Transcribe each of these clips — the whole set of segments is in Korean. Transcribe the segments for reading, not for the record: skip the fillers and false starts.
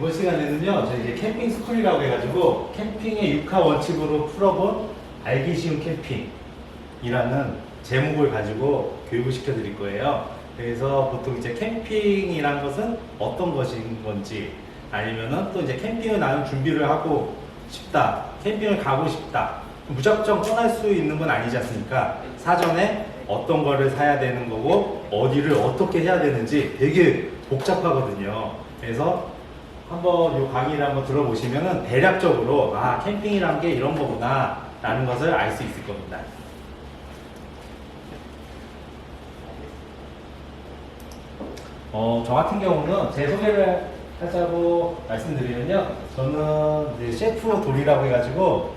이번 시간에는요, 저희 이제 캠핑 스쿨이라고 해가지고 캠핑의 육하 원칙으로 풀어본 알기 쉬운 캠핑이라는 제목을 가지고 교육을 시켜드릴 거예요. 그래서 보통 이제 캠핑이란 것은 어떤 것인 건지, 아니면은 또 이제 캠핑을 나는 준비를 하고 싶다, 캠핑을 가고 싶다, 무작정 떠날 수 있는 건 아니지 않습니까? 사전에 어떤 거를 사야 되는 거고 어디를 어떻게 해야 되는지 되게 복잡하거든요. 그래서 한번 이 강의를 한번 들어보시면은 대략적으로 아, 캠핑이란 게 이런 거구나 라는 것을 알 수 있을 겁니다. 저 같은 경우는 제 소개를 하자고 말씀드리면요, 저는 이제 셰프 돌이라고 해가지고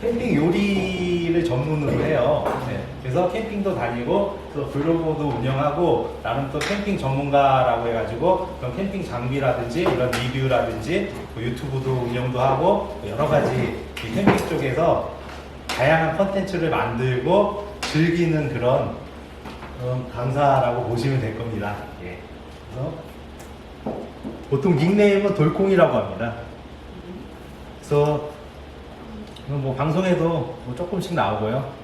캠핑 요리를 전문으로 해요. 네. 그래서 캠핑도 다니고 또 블로그도 운영하고 나름 또 캠핑 전문가라고 해가지고 그런 캠핑 장비라든지 이런 리뷰라든지 유튜브도 운영도 하고 여러 가지 이 캠핑 쪽에서 다양한 컨텐츠를 만들고 즐기는 그런 강사라고 보시면 될 겁니다. 예. 그래서 보통 닉네임은 돌콩이라고 합니다. 그래서 뭐 방송에도 뭐 조금씩 나오고요.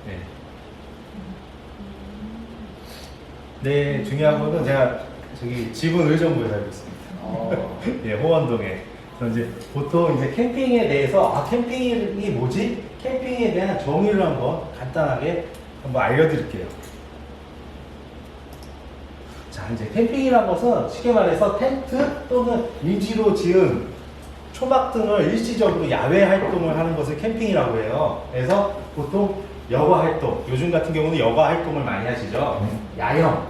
네, 중요한 거는 제가 저기 지분 의정부에 살고 있습니다. 예, 호원동에. 그래서 이제 보통 이제 캠핑에 대해서 아, 캠핑이 뭐지? 캠핑에 대한 정의를 한번 간단하게 한번 알려드릴게요. 자, 이제 캠핑이란 것은 쉽게 말해서 텐트 또는 임시로 지은 초막 등을 일시적으로 야외 활동을 하는 것을 캠핑이라고 해요. 그래서 보통 여가 활동, 요즘 같은 경우는 여가 활동을 많이 하시죠. 야영,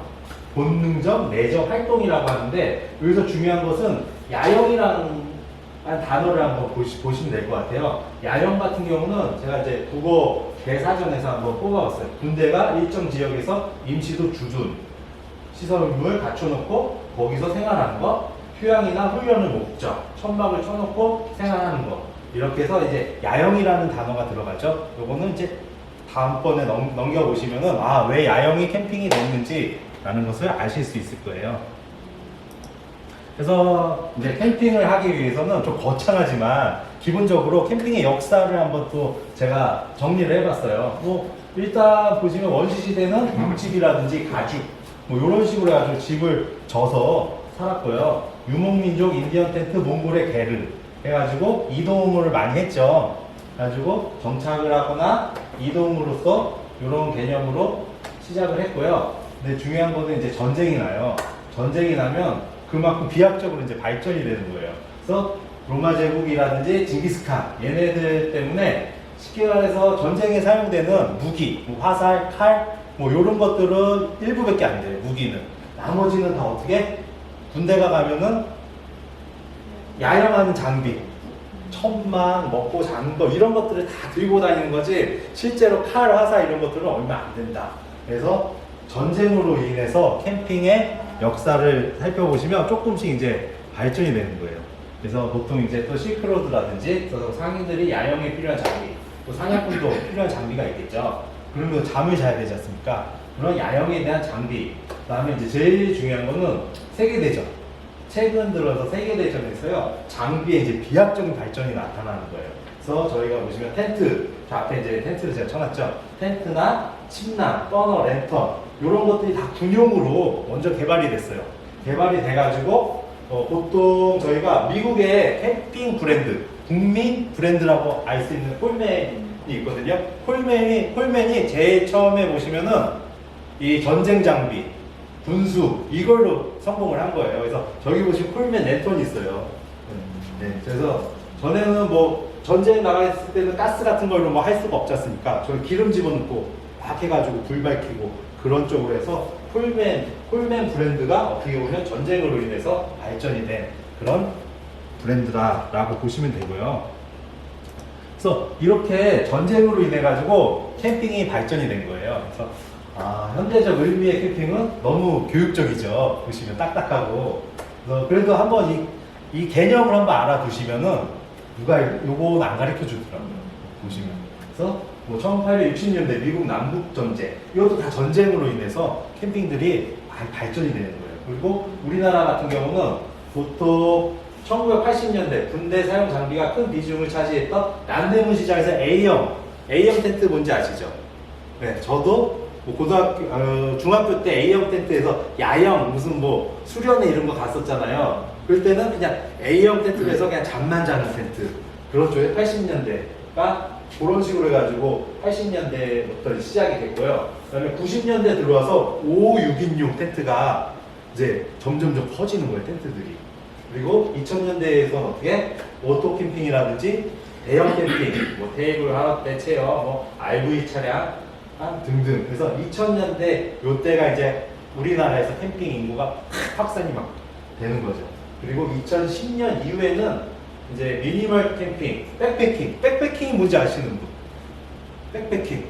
본능적, 내적 활동이라고 하는데 여기서 중요한 것은 야영이라는 단어를 한번 보시면 될 것 같아요. 야영 같은 경우는 제가 이제 국어 대사전에서 한번 뽑아봤어요. 군대가 일정 지역에서 임시로 주둔, 시설물 갖춰놓고 거기서 생활하는 것, 휴양이나 훈련을 목적, 천막을 쳐놓고 생활하는 거, 이렇게 해서 이제 야영이라는 단어가 들어가죠. 요거는 이제 다음번에 넘겨보시면은 아, 왜 야영이 캠핑이 됐는지 라는 것을 아실 수 있을 거예요. 그래서 이제 캠핑을 하기 위해서는 좀 거창하지만 기본적으로 캠핑의 역사를 한번 또 제가 정리를 해봤어요. 뭐 일단 보시면 원시시대는 물집이라든지 가죽 뭐 이런 식으로 해가지고 집을 져서 살았고요. 유목민족, 인디언 텐트, 몽골의 게르 해가지고 이동을 많이 했죠. 그래가지고 정착을 하거나 이동으로서 이런 개념으로 시작을 했고요. 근데 중요한 거는 이제 전쟁이 나요. 전쟁이 나면 그만큼 비약적으로 이제 발전이 되는 거예요. 그래서 로마 제국이라든지 징기스칸 얘네들 때문에 쉽게 말해서 전쟁에 사용되는 무기, 뭐 화살, 칼, 뭐 이런 것들은 일부밖에 안 돼요. 무기는. 나머지는 다 어떻게? 군대가 가면은 야영하는 장비, 천막, 먹고 자는 거 이런 것들을 다 들고 다니는 거지 실제로 칼, 화살 이런 것들은 얼마 안 된다. 그래서 전쟁으로 인해서 캠핑의 역사를 살펴보시면 조금씩 이제 발전이 되는 거예요. 그래서 보통 이제 또 실크로드라든지 또 상인들이 야영에 필요한 장비, 또 사냥꾼도 필요한 장비가 있겠죠. 그러면 잠을 자야 되지 않습니까? 그런 야영에 대한 장비, 그 다음에 이제 제일 중요한 거는 세계대전. 최근 들어서 세계대전에서요, 장비에 이제 비약적인 발전이 나타나는 거예요. 그래서 저희가 보시면 텐트, 저 앞에 이제 텐트를 제가 쳐놨죠. 텐트나 침낭, 버너, 랜턴, 이런 것들이 다 군용으로 먼저 개발이 됐어요. 개발이 돼가지고, 보통 저희가 미국의 캠핑 브랜드, 국민 브랜드라고 알 수 있는 콜맨이 있거든요. 콜맨이 제일 처음에 보시면은 이 전쟁 장비, 분수, 이걸로 성공을 한 거예요. 그래서 저기 보시면 콜맨 랜턴이 있어요. 네, 그래서 전에는 뭐 전쟁 나갔을 때는 가스 같은 걸로 뭐 할 수가 없지 않습니까? 저기 기름 집어넣고 막 해가지고 불 밝히고 그런 쪽으로 해서 콜맨 브랜드가 어떻게 보면 전쟁으로 인해서 발전이 된 그런 브랜드다라고 보시면 되고요. 그래서 이렇게 전쟁으로 인해 가지고 캠핑이 발전이 된 거예요. 그래서 아, 현대적 의미의 캠핑은 너무 교육적이죠. 보시면 딱딱하고. 그래도 한번 이 개념을 한번 알아두시면은 누가 요건 안 가르쳐 주더라고요. 보시면. 그래서 뭐 1860년대 미국 남북 전쟁, 이것도 다 전쟁으로 인해서 캠핑들이 많이 발전이 되는 거예요. 그리고 우리나라 같은 경우는 보통 1980년대 군대 사용 장비가 큰 비중을 차지했던 남대문 시장에서 A형 텐트 뭔지 아시죠? 네, 저도 뭐 중학교 때 A형 텐트에서 야영 무슨 뭐 수련회 이런 거 갔었잖아요. 그럴 때는 그냥 A형 텐트에서 그냥 잠만 자는 텐트. 그런 쪽에 80년대가 그런 식으로 해가지고 80년대부터 시작이 됐고요. 그다음에 90년대 들어와서 5, 6인용 텐트가 이제 점점점 커지는 거예요, 텐트들이. 그리고 2000년대에서 어떻게 오토 캠핑이라든지 대형 캠핑, 뭐 테이블, 하나대 체어, 뭐 RV 차량 등등. 그래서 2000년대 요때가 이제 우리나라에서 캠핑 인구가 확산이 막 되는 거죠. 그리고 2010년 이후에는 이제 미니멀 캠핑, 백패킹이 뭔지 아시는 분? 백패킹.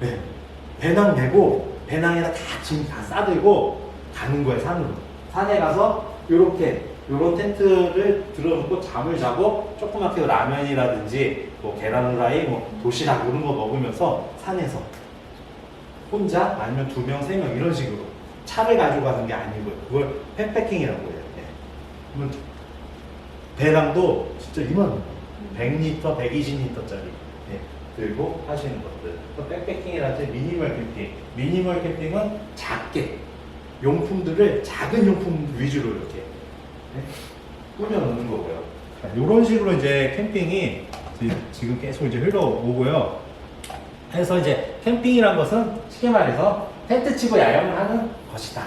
네. 배낭 메고 배낭에다 다 짐 다 싸들고 가는 거예요, 산으로. 산에 가서 요런 텐트를 들어놓고 잠을 자고 조그맣게 라면이라든지 뭐 계란 후라이, 뭐 도시락 이런 거 먹으면서 산에서 혼자 아니면 2명, 3명 이런 식으로 차를 가지고 가는 게 아니고요. 그걸 백패킹이라고 해요. 네. 배낭도 진짜 이만 100리터, 120리터짜리 네. 들고 하시는 것들. 또 백패킹이라든지 미니멀 캠핑은 작게 용품들을 작은 용품 위주로 이렇게 네? 꾸며놓는 거고요. 이런 식으로 이제 캠핑이 지금 계속 이제 흘러오고요. 그래서 이제 캠핑이란 것은 쉽게 말해서 텐트 치고 야영을 하는 것이다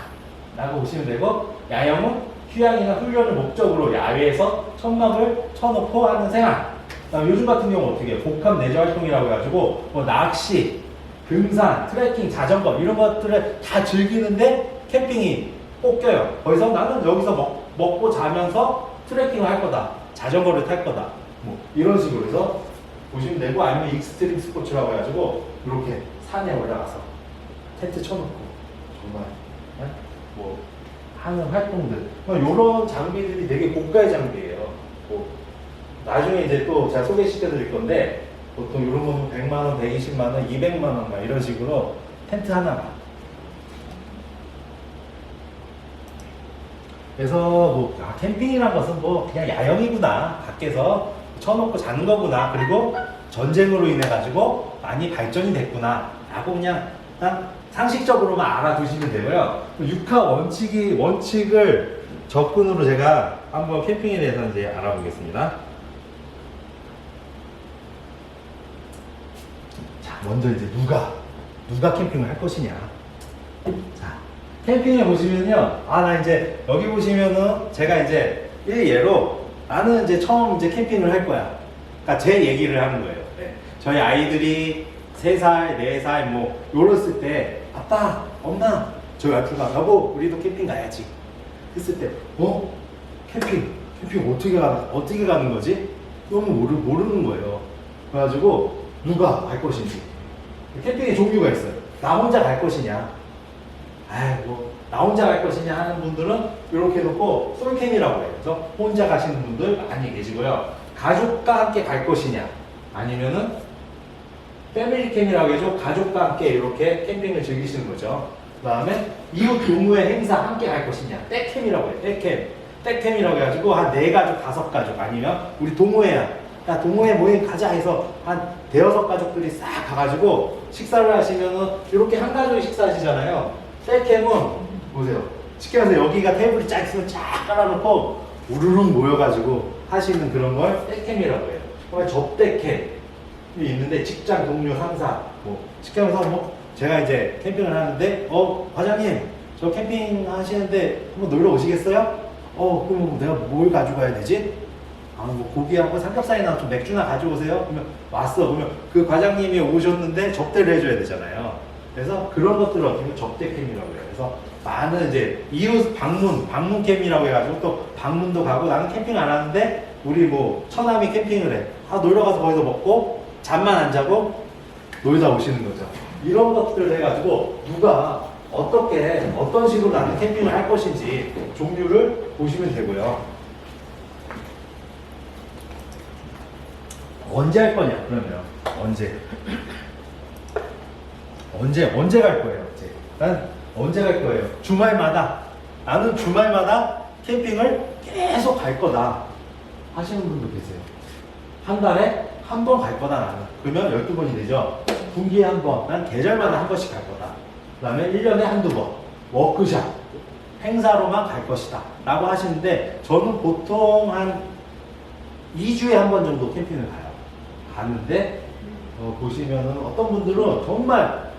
라고 보시면 되고, 야영은 휴양이나 훈련을 목적으로 야외에서 천막을 쳐놓고 하는 생활. 요즘 같은 경우 어떻게 해요? 복합 내재 활동이라고 해가지고 뭐 낚시, 등산, 트레킹, 자전거 이런 것들을 다 즐기는데 캠핑이 꼭 껴요. 거기서 나는 여기서 먹고 자면서 트레킹을 할 거다, 자전거를 탈 거다, 뭐 이런 식으로 해서 보시면 되고, 아니면 익스트림 스포츠라고 해가지고 이렇게 산에 올라가서 텐트 쳐놓고 정말 네? 뭐 하는 활동들, 이런 장비들이 되게 고가의 장비예요. 뭐 나중에 이제 또 제가 소개시켜 드릴 건데, 보통 이런 거는 100만원, 120만원, 200만원 막 이런 식으로 텐트 하나가. 그래서 뭐 캠핑이란 것은 뭐 그냥 야영이구나, 밖에서 쳐놓고 자는 거구나, 그리고 전쟁으로 인해 가지고 많이 발전이 됐구나 라고 그냥 상식적으로만 알아두시면 되고요. 육하 원칙을 접근으로 제가 한번 캠핑에 대해서 이제 알아보겠습니다. 자, 먼저 이제 누가 캠핑을 할 것이냐. 자, 캠핑에 보시면요. 나 이제 여기 보시면은 제가 이제 일예로 나는 이제 처음 이제 캠핑을 할 거야. 그러니까 제 얘기를 하는 거예요. 네. 저희 아이들이 3살, 4살 뭐 요랬을 때, 아빠, 엄마, 저희 와이프가 여보 우리도 캠핑 가야지 했을 때, 캠핑 어떻게 가는 거지? 너무 모르는 거예요. 그래가지고 누가 갈 것인지. 캠핑의 종류가 있어요. 나 혼자 갈 것이냐, 나 혼자 갈 것이냐 하는 분들은 이렇게 놓고 솔캠이라고 해요. 그래서 혼자 가시는 분들 많이 계시고요. 가족과 함께 갈 것이냐, 아니면은 패밀리 캠이라고 해서 가족과 함께 이렇게 캠핑을 즐기시는 거죠. 그 다음에 이웃 동호회 행사 함께 갈 것이냐, 떼캠이라고 해요. 떼캠이라고 해가지고 한 4가족, 5가족, 아니면 우리 동호회야, 야 동호회 모임 가자 해서 한 5-6가족들이 싹 가가지고 식사를 하시면은 이렇게 한 가족이 식사하시잖아요. 떼캠은 보세요. 쉽게 말해서 여기가 테이블이 쫙 있으면 쫙 깔아놓고 우르륵 모여가지고 하시는 그런 걸 떼캠이라고 해요. 그다음에 접대캠이 있는데 직장 동료 상사, 뭐 쉽게 말해서 뭐 제가 이제 캠핑을 하는데 과장님 저 캠핑 하시는데 한번 놀러 오시겠어요? 그럼 내가 뭘 가져가야 되지? 뭐 고기하고 삼겹살이나 좀 맥주나 가져오세요. 그러면 왔어. 그러면 그 과장님이 오셨는데 접대를 해줘야 되잖아요. 그래서 그런 것들을 어떻게 보면 접대캠이라고 해요. 그래서 많은 이제 이웃 방문 캠이라고 해가지고 또 방문도 가고, 나는 캠핑 안 하는데 우리 뭐 처남이 캠핑을 해. 놀러 가서 거기서 먹고 잠만 안 자고 놀다 오시는 거죠. 이런 것들을 해가지고 누가 어떤 식으로 나는 캠핑을 할 것인지 종류를 보시면 되고요. 언제 할 거냐, 그러면 언제 갈 거예요? 난 언제 갈 거예요? 나는 주말마다 캠핑을 계속 갈 거다. 하시는 분도 계세요. 한 달에 한 번 갈 거다 나는. 그러면 12번이 되죠. 분기에 한 번, 난 계절마다 한 번씩 갈 거다. 그 다음에 1년에 한두 번, 워크샵, 행사로만 갈 것이다. 라고 하시는데, 저는 보통 한 2주에 한 번 정도 캠핑을 가요. 가는데, 보시면은 어떤 분들은 정말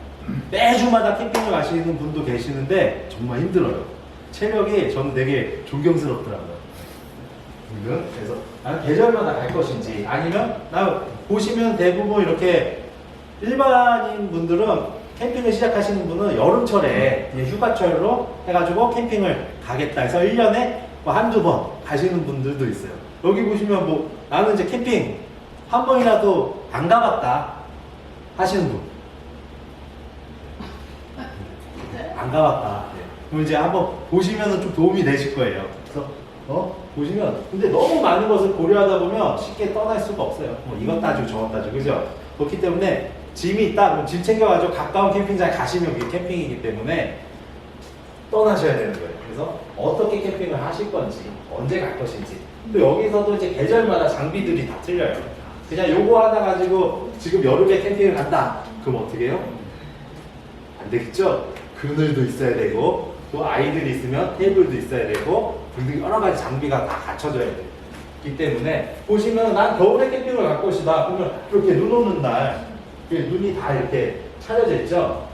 매주마다 캠핑을 가시는 분도 계시는데, 정말 힘들어요. 체력이 저는 되게 존경스럽더라고요. 그래서 나는 계절마다 갈 것인지, 아니면 나 보시면 대부분 이렇게 일반인 분들은 캠핑을 시작하시는 분은 여름철에 이제 휴가철로 해가지고 캠핑을 가겠다 해서 1년에 뭐 한두 번 가시는 분들도 있어요. 여기 보시면 뭐 나는 이제 캠핑 한 번이라도 안 가봤다 하시는 분. 안 가봤다. 네. 그럼 이제 한번 보시면은 좀 도움이 되실 거예요. 그래서 보시면 근데 너무 많은 것을 고려하다 보면 쉽게 떠날 수가 없어요. 뭐 이것 따지고 저것 따지고 그죠? 그렇기 때문에 짐이 있다 그럼 짐 챙겨가지고 가까운 캠핑장에 가시면 그게 캠핑이기 때문에 떠나셔야 되는 거예요. 그래서 어떻게 캠핑을 하실 건지 언제 갈 것인지 또 여기서도 이제 계절마다 장비들이 다 틀려요. 그냥 요거 하나 가지고 지금 여름에 캠핑을 간다 그럼 어떻게 해요? 안 되겠죠? 그늘도 있어야 되고 또 아이들이 있으면 테이블도 있어야 되고 등등 여러 가지 장비가 다 갖춰져야 돼요. 기 때문에 보시면 난 겨울에 캠핑을 갈 것이다. 그러면 이렇게 눈 오는 날 눈이 다 이렇게 차려져 있죠.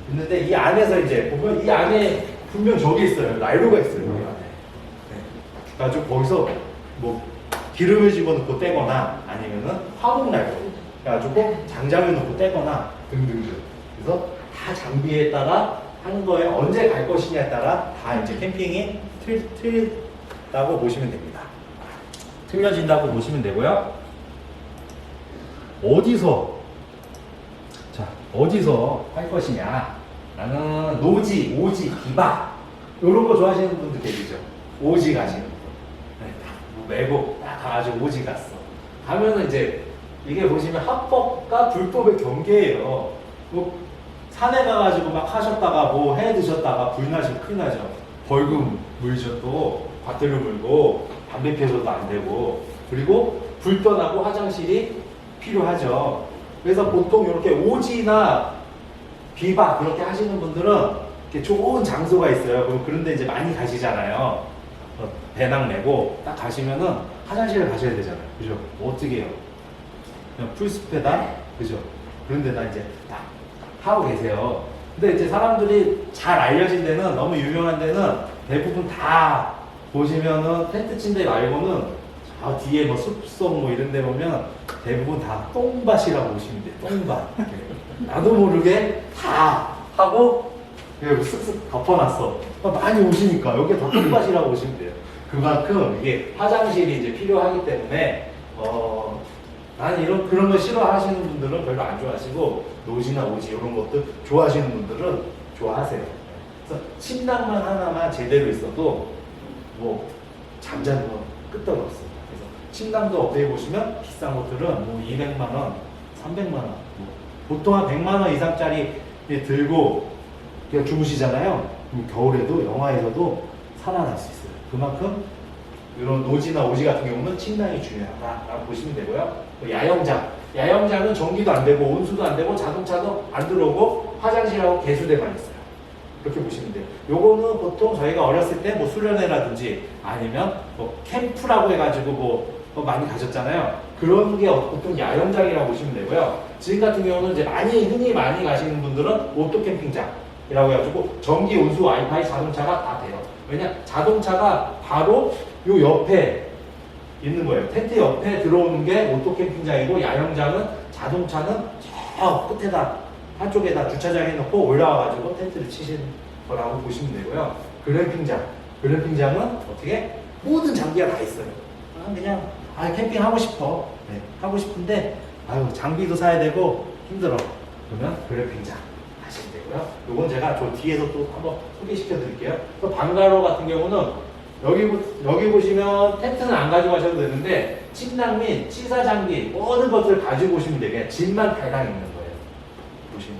있는데 이 안에서 이제 보면 이 안에 분명 저기 있어요. 난로가 있어요. 여기 안에. 네. 그래가지고 거기서 뭐 기름을 집어넣고 떼거나 아니면은 화목 난로 그래가지고 장작을 넣고 떼거나 등등등. 그래서 다 장비에 따라 하는 거에 언제 갈 것이냐에 따라 다 이제 캠핑이 틀리다고 보시면 됩니다. 틀려진다고 보시면 되고요. 어디서 할 것이냐? 나는 노지, 오지, 비박 이런 거 좋아하시는 분들 계시죠? 오지 가시는 분. 네, 뭐 외국 딱 가가지고 오지 갔어. 가면은 이제 이게 보시면 합법과 불법의 경계예요. 뭐 산에 가가지고 막 하셨다가 뭐 해 드셨다가 불 나시면 큰일 나죠. 벌금 물죠. 또 과태료 물고 담배 피워서도 안 되고 그리고 불편하고 화장실이 필요하죠. 그래서 보통 이렇게 오지나 비박 그렇게 하시는 분들은 이렇게 좋은 장소가 있어요. 그런데 이제 많이 가시잖아요. 배낭 메고 딱 가시면은 화장실을 가셔야 되잖아요. 그죠? 뭐 어떻게 해요? 그냥 풀숲에다 그죠? 그런 데다 이제 딱 하고 계세요. 근데 이제 사람들이 잘 알려진 데는 너무 유명한 데는 대부분 다 보시면은 텐트 친 데 말고는 저 뒤에 뭐 숲속 뭐 이런 데 보면 대부분 다 똥밭이라고 보시면 돼요. 똥밭. 나도 모르게 다 하고 쓱쓱 덮어놨어. 많이 오시니까 여기 다 똥밭이라고 보시면 돼요. 그만큼 이게 화장실이 이제 필요하기 때문에 나는 그런 거 싫어하시는 분들은 별로 안 좋아하시고 노지나 오지 이런 것들 좋아하시는 분들은 좋아하세요. 그래서 침낭만 하나만 제대로 있어도 뭐 잠자는 건 끄떡 없습니다. 그래서 침낭도 어떻게 보시면 비싼 것들은 뭐 200만 원, 300만 원, 뭐 보통 한 100만 원 이상짜리 들고 그냥 주무시잖아요. 그럼 겨울에도 영하에서도 살아날 수 있어요. 그만큼 이런 노지나 오지 같은 경우는 침낭이 중요하다라고 보시면 되고요. 야영장은 전기도 안 되고 온수도 안 되고 자동차도 안 들어오고 화장실하고 개수대만 있어요. 그렇게 보시면 돼요. 요거는 보통 저희가 어렸을 때 뭐 수련회라든지 아니면 뭐 캠프라고 해가지고 뭐 많이 가셨잖아요. 그런 게 보통 야영장이라고 보시면 되고요. 지금 같은 경우는 이제 흔히 많이 가시는 분들은 오토 캠핑장이라고 해가지고 전기, 온수, 와이파이, 자동차가 다 돼요. 왜냐? 자동차가 바로 요 옆에 있는 거예요. 텐트 옆에 들어오는 게 오토 캠핑장이고 야영장은 자동차는 저 끝에다 한쪽에다 주차장에 놓고 올라와가지고 텐트를 치시는 거라고 보시면 되고요. 글램핑장은 어떻게? 모든 장비가 다 있어요. 그냥 캠핑 하고 싶어. 네, 하고 싶은데 장비도 사야 되고 힘들어. 그러면 글램핑장 하시면 되고요. 요건 제가 저 뒤에서 또 한번 소개시켜 드릴게요. 또 방가로 같은 경우는 여기 보시면 텐트는 안 가져가셔도 되는데 침낭 및 치사 장비 모든 것들을 가지고 오시면 돼요. 그냥 짐만 달랑 있는 거예요. 보시면.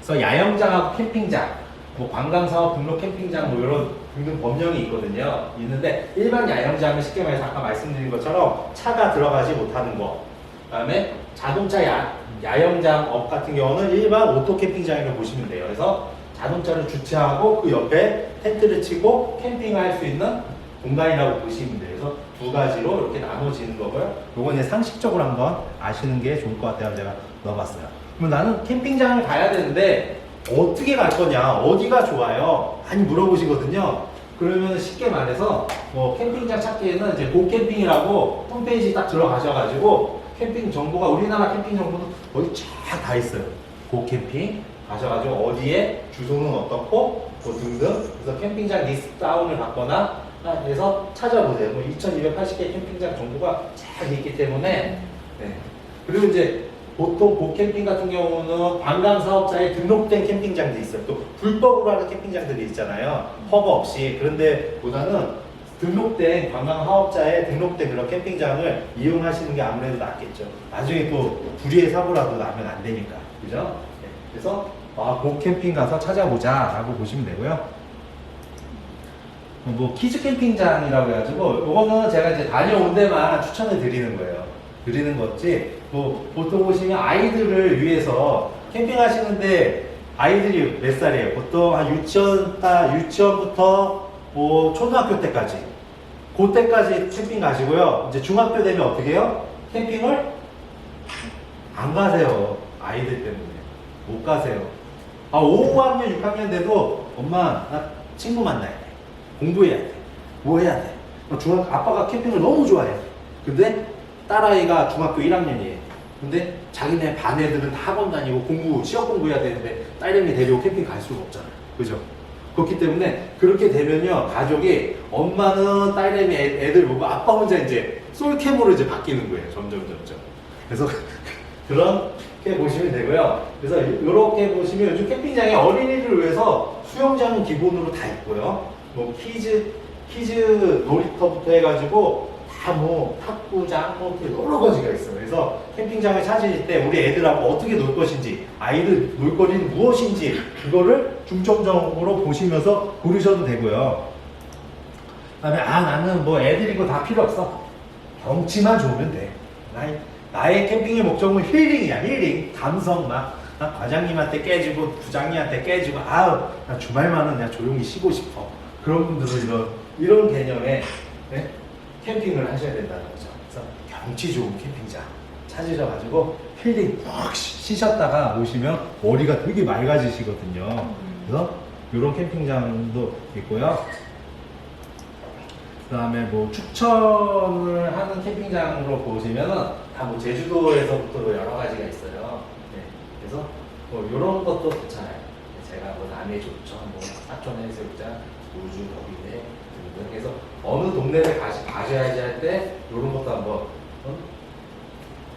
그래서 야영장하고 캠핑장, 뭐 관광사업 등록 캠핑장 뭐 이런 등등 법령이 있거든요. 있는데 일반 야영장은 쉽게 말해서 아까 말씀드린 것처럼 차가 들어가지 못하는 거. 그다음에 자동차 야영장업 같은 경우는 일반 오토 캠핑장이라고 보시면 돼요. 그래서 자동차를 주차하고 그 옆에 텐트를 치고 캠핑을 할 수 있는 공간이라고 보시면 돼요. 그래서 두 가지로 이렇게 나눠지는 거고요. 요건 이제 상식적으로 한번 아시는 게 좋을 것 같아요. 제가 넣어봤어요. 그럼 나는 캠핑장을 가야 되는데 어떻게 갈 거냐? 어디가 좋아요? 많이 물어보시거든요. 그러면 쉽게 말해서 뭐 캠핑장 찾기에는 이제 고캠핑이라고 홈페이지 딱 들어가셔가지고 캠핑 정보가 우리나라 캠핑 정보도 거의 쫙 다 있어요. 고캠핑 가셔가지고 어디에 주소는 어떻고 뭐 등등 그래서 캠핑장 리스트 다운을 받거나 해서 찾아보세요. 뭐 2280개 캠핑장 정보가 잘 있기 때문에 네. 그리고 이제 보통 고캠핑 같은 경우는 관광 사업자에 등록된 캠핑장도 있어요. 또 불법으로 하는 캠핑장들이 있잖아요. 허가 없이. 그런데 보다는 등록된 관광 사업자에 등록된 그런 캠핑장을 이용하시는 게 아무래도 낫겠죠. 나중에 또 불의의 사고라도 나면 안 되니까. 그죠? 네. 그래서 고캠핑 가서 찾아보자 라고 보시면 되고요. 뭐 키즈 캠핑장이라고 해가지고 이거는 제가 이제 다녀온 데만 추천을 드리는 거예요. 드리는 거지. 뭐 보통 보시면 아이들을 위해서 캠핑하시는데 아이들이 몇 살이에요? 보통 한 유치원부터 뭐 초등학교 때까지 그때까지 캠핑 가시고요. 이제 중학교 되면 어떻게 해요? 캠핑을 안 가세요. 아이들 때문에 못 가세요. 5학년 6학년 돼도 엄마 나 친구 만나야 돼. 공부해야 돼. 뭐 해야 돼. 아빠가 캠핑을 너무 좋아해. 근데 딸아이가 중학교 1학년이에요. 근데 자기네 반 애들은 다 학원 다니고 시험 공부해야 되는데 딸내미 데리고 캠핑 갈 수가 없잖아요. 그죠? 그렇기 때문에 그렇게 되면요. 가족이 엄마는 딸내미 애들 보고 아빠 혼자 이제 솔캠으로 이제 바뀌는 거예요. 점점. 그래서 그렇게 보시면 되고요. 그래서 이렇게 보시면 요즘 캠핑장에 어린이를 위해서 수영장은 기본으로 다 있고요. 뭐 키즈 놀이터부터 해가지고 다 뭐 탁구장 뭐 여러 가지가 있어요. 그래서 캠핑장을 찾으실 때 우리 애들하고 어떻게 놀 것인지 아이들 놀거리는 무엇인지 그거를 중점적으로 보시면서 고르셔도 되고요. 그다음에 나는 뭐 애들 이거 다 필요 없어. 경치만 좋으면 돼. 나의 캠핑의 목적은 힐링이야. 힐링. 감성 막 과장님한테 깨지고 부장님한테 깨지고 나 주말만은 그냥 조용히 쉬고 싶어. 그런 분들은 이런 개념에 네? 캠핑을 하셔야 된다는 거죠. 그래서 경치 좋은 캠핑장 찾으셔가지고 힐링 푹 쉬셨다가 오시면 머리가 되게 맑아지시거든요. 그래서 이런 캠핑장도 있고요. 그 다음에 뭐 추천을 하는 캠핑장으로 보시면은 다 뭐 제주도에서부터 여러 가지가 있어요. 네. 그래서 뭐 이런 것도 괜찮아요. 제가 뭐 남해 좋죠, 뭐 사천 해수욕장, 우주 거기에 등등 해서 어느 동네를 가셔야지 할 때 이런 것도 한번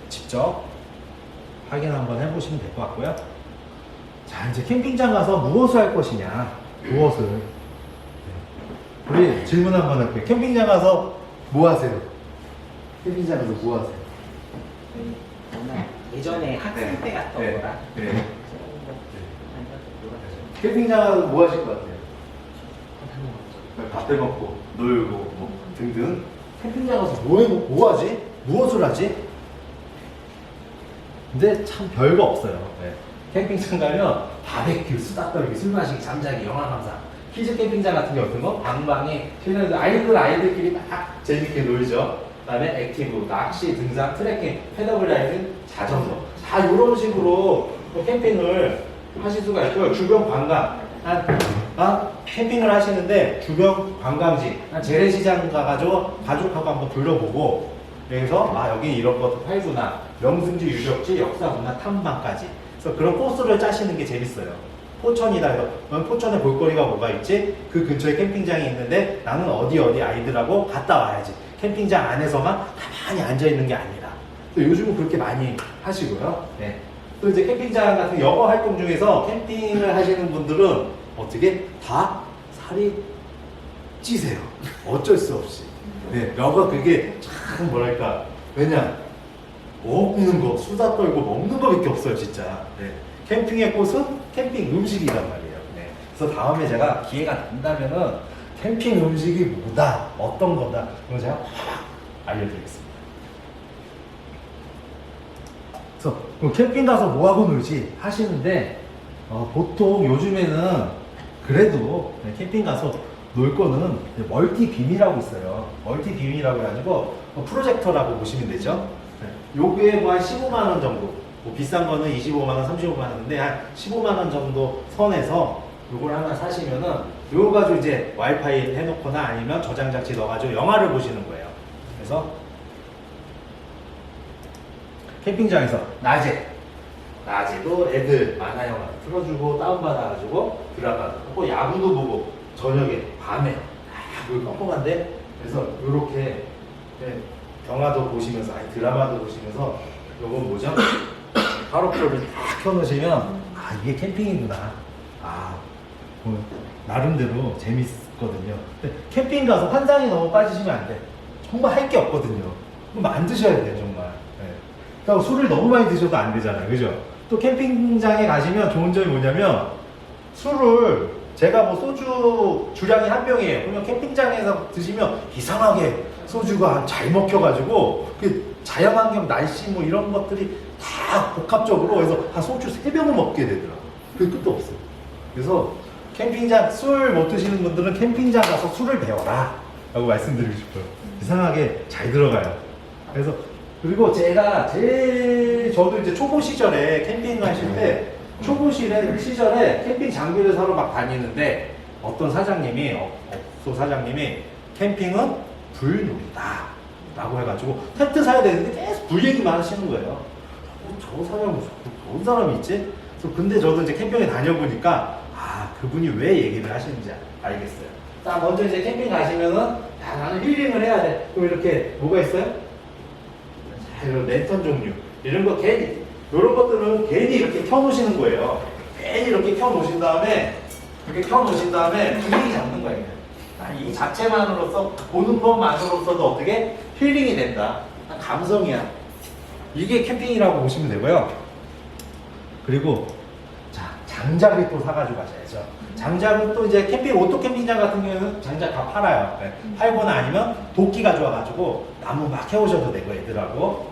직접 확인 한번 해보시면 될 것 같고요. 자, 이제 캠핑장 가서 무엇을 할 것이냐, 무엇을. 우리 질문 한번 할게요. 캠핑장 가서 뭐 하세요? 캠핑장 가서 뭐 하세요? 예전에 학생 때 갔던 거라. 캠핑장 가서 뭐 하실 것 같아요? 밥 해먹고 놀고 뭐 등등. 캠핑장 가서 뭐 하지? 무엇을 하지? 근데 참 별거 없어요. 캠핑장 가면 바베큐, 수다 떨기, 술 마시기, 잠자기, 영화 감상. 키즈 캠핑장 같은 게 어떤 거? 방방이 실내에서 아이들끼리 막 재밌게 놀죠. 그다음에 액티브, 낚시, 등산, 트레킹, 패더글라이딩, 자전거. 다 이런 식으로 캠핑을 하실 수가 있고요. 주변 관광. 캠핑을 하시는데 주변 관광지, 재래시장 가가지고 가족하고 한번 둘러보고 그래서 여기 이런 것도 팔구나. 명승지, 유적지, 역사문화, 탐방까지. 그래서 그런 코스를 짜시는 게 재밌어요. 포천이다. 그럼 포천에 볼거리가 뭐가 있지? 그 근처에 캠핑장이 있는데 나는 어디 아이들하고 갔다 와야지. 캠핑장 안에서만 가만히 앉아있는 게 아니라. 요즘은 그렇게 많이 하시고요. 네. 또 이제 캠핑장 같은 여가 활동 중에서 캠핑을 하시는 분들은 어떻게 다 살이 찌세요. 어쩔 수 없이. 네. 여가 그게 참 뭐랄까. 왜냐? 먹는 거, 수다 떨고 먹는 거밖에 없어요, 진짜. 네. 캠핑의 꽃은 캠핑 음식이란 말이에요. 네. 그래서 다음에 제가 기회가 된다면은 캠핑 음식이 뭐다, 어떤 거다, 그걸 제가 확 알려드리겠습니다. 그래서 캠핑 가서 뭐하고 놀지 하시는데 보통 요즘에는 그래도 캠핑 가서 놀 거는 멀티빔이라고 있어요. 멀티빔이라고 해가지고 프로젝터라고 보시면 되죠. 요게 뭐 한 15만원 정도, 뭐 비싼 거는 25만원, 35만원인데 한 15만원 정도 선에서 요걸 하나 사시면은 요거 가지고 이제 와이파이 해놓거나 아니면 저장장치 넣어가지고 영화를 보시는 거예요. 그래서 캠핑장에서 낮에도 애들 만화 영화 틀어주고 다운받아가지고 들어가고 야구도 보고 저녁에 밤에 여기 깜깜한데 그래서 요렇게 영화도 보시면서 아니 드라마도 보시면서 요건 뭐죠? 화로표를 딱 켜놓으시면 이게 캠핑이구나. 뭐 나름대로 재밌거든요. 근데 캠핑 가서 환상이 너무 빠지시면 안 돼. 정말 할 게 없거든요. 그럼 안 드셔야 돼요, 정말. 그러니까 술을 너무 많이 드셔도 안 되잖아요. 그죠? 또 캠핑장에 가시면 좋은 점이 뭐냐면 술을 제가 뭐 소주 주량이 한 병이에요. 그러면 캠핑장에서 드시면 이상하게 소주가 잘 먹혀가지고 그 자연환경, 날씨 뭐 이런 것들이 다 복합적으로 해서 한 소주 3병을 먹게 되더라고요. 그 끝도 없어요. 그래서 캠핑장 술 못 드시는 분들은 캠핑장 가서 술을 배워라 라고 말씀드리고 싶어요. 이상하게 잘 들어가요. 그래서 그리고 제가 저도 이제 초보 시절에 캠핑 가실 때 초보 시절에 캠핑 장비를 사러 막 다니는데 어떤 사장님이 업소 사장님이 캠핑은 불놀이다 라고 해가지고 텐트 사야 되는데 계속 불 얘기만 하시는 거예요. 저 사람은 좋은 사람이 있지? 그래서 근데 저도 이제 캠핑에 다녀보니까 그분이 왜 얘기를 하시는지 알겠어요. 자, 먼저 이제 캠핑 가시면은 나는 힐링을 해야 돼. 그럼 이렇게 뭐가 있어요? 자, 이런 랜턴 종류 이런 거 괜히 이런 것들은 괜히 이렇게 켜놓으시는 거예요. 괜히 이렇게 켜놓으신 다음에 분위기 잡는 거예요. 이 자체만으로서 보는 것만으로서도 어떻게 힐링이 된다. 감성이야. 이게 캠핑이라고 보시면 되고요. 그리고 장작을 또 사가지고 가셔야죠. 장작은 또 이제 오토 캠핑장 같은 경우는 장작 다 팔아요. 팔거나 아니면 도끼 가져와가지고 나무 막 해오셔도 되고 애들하고.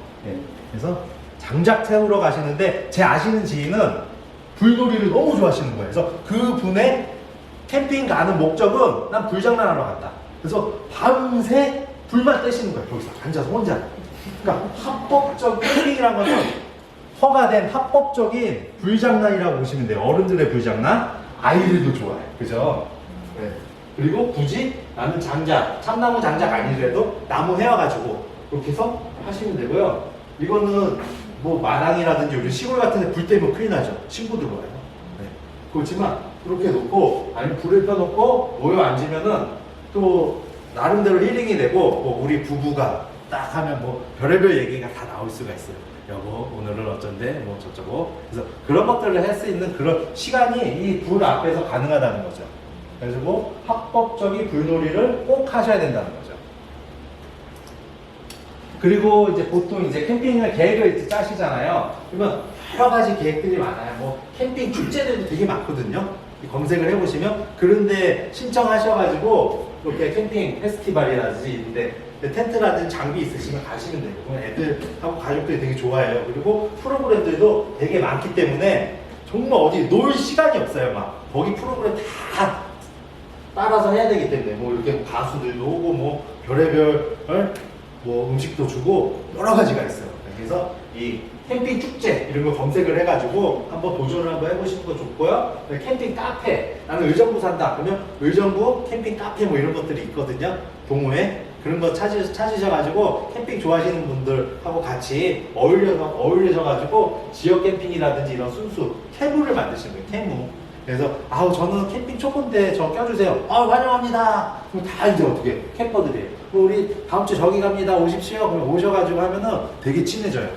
그래서 장작 태우러 가시는데 제 아시는 지인은 불놀이를 너무 좋아하시는 거예요. 그래서 그 분의 캠핑 가는 목적은 난 불장난하러 간다. 그래서 밤새 불만 떼시는 거예요. 거기서 앉아서 혼자. 그러니까 합법적 캠핑이라는 것은 허가된 합법적인 불장난이라고 보시면 돼요. 어른들의 불장난, 아이들도 좋아해요. 그죠? 그리고 굳이 나는 참나무 장작 아니더라도 나무 헤어가지고 그렇게 해서 하시면 되고요. 이거는 뭐 마당이라든지 우리 시골 같은 데 불 때문에 큰일 나죠. 친구 들어와요. 그렇지만 그렇게 놓고 아니면 불을 펴놓고 모여 앉으면은 또 나름대로 힐링이 되고 뭐 우리 부부가 딱 하면 뭐 별의별 얘기가 다 나올 수가 있어요. 여보 오늘은 어쩐데 뭐 저쩌고 그래서 그런 것들을 할 수 있는 그런 시간이 이 불 앞에서 가능하다는 거죠. 그래서 뭐 합법적인 불놀이를 꼭 하셔야 된다는 거죠. 그리고 이제 보통 이제 캠핑을 계획을 이제 짜시잖아요. 그러면 여러 가지 계획들이 많아요. 뭐 캠핑 축제들도 되게 많거든요. 검색을 해보시면 그런데 신청하셔가지고 이렇게 캠핑 페스티벌이라든지 있는데 텐트라든지 장비 있으시면 가시면 되고 애들하고 가족들이 되게 좋아해요. 그리고 프로그램들도 되게 많기 때문에 정말 어디 놀 시간이 없어요. 막 거기 프로그램 다 따라서 해야 되기 때문에 뭐 이렇게 가수들도 오고 뭐 별의별 뭐 음식도 주고 여러 가지가 있어요. 그래서 이 캠핑 축제 이런 거 검색을 해가지고 한번 도전을 한번 해보시는 거 좋고요. 캠핑 카페 나는 의정부 산다 그러면 의정부 캠핑 카페 뭐 이런 것들이 있거든요. 동호회 그런 거 찾으셔가지고 캠핑 좋아하시는 분들하고 같이 어울려셔가지고 지역 캠핑이라든지 이런 순수 캐무를 만드시는 거예요. 캐무. 그래서 저는 캠핑 초보인데 저 껴주세요. 환영합니다. 그럼 다 이제 어떻게 캠퍼들이에요. 우리 다음 주 저기 갑니다. 오십시오. 그럼 오셔가지고 하면은 되게 친해져요.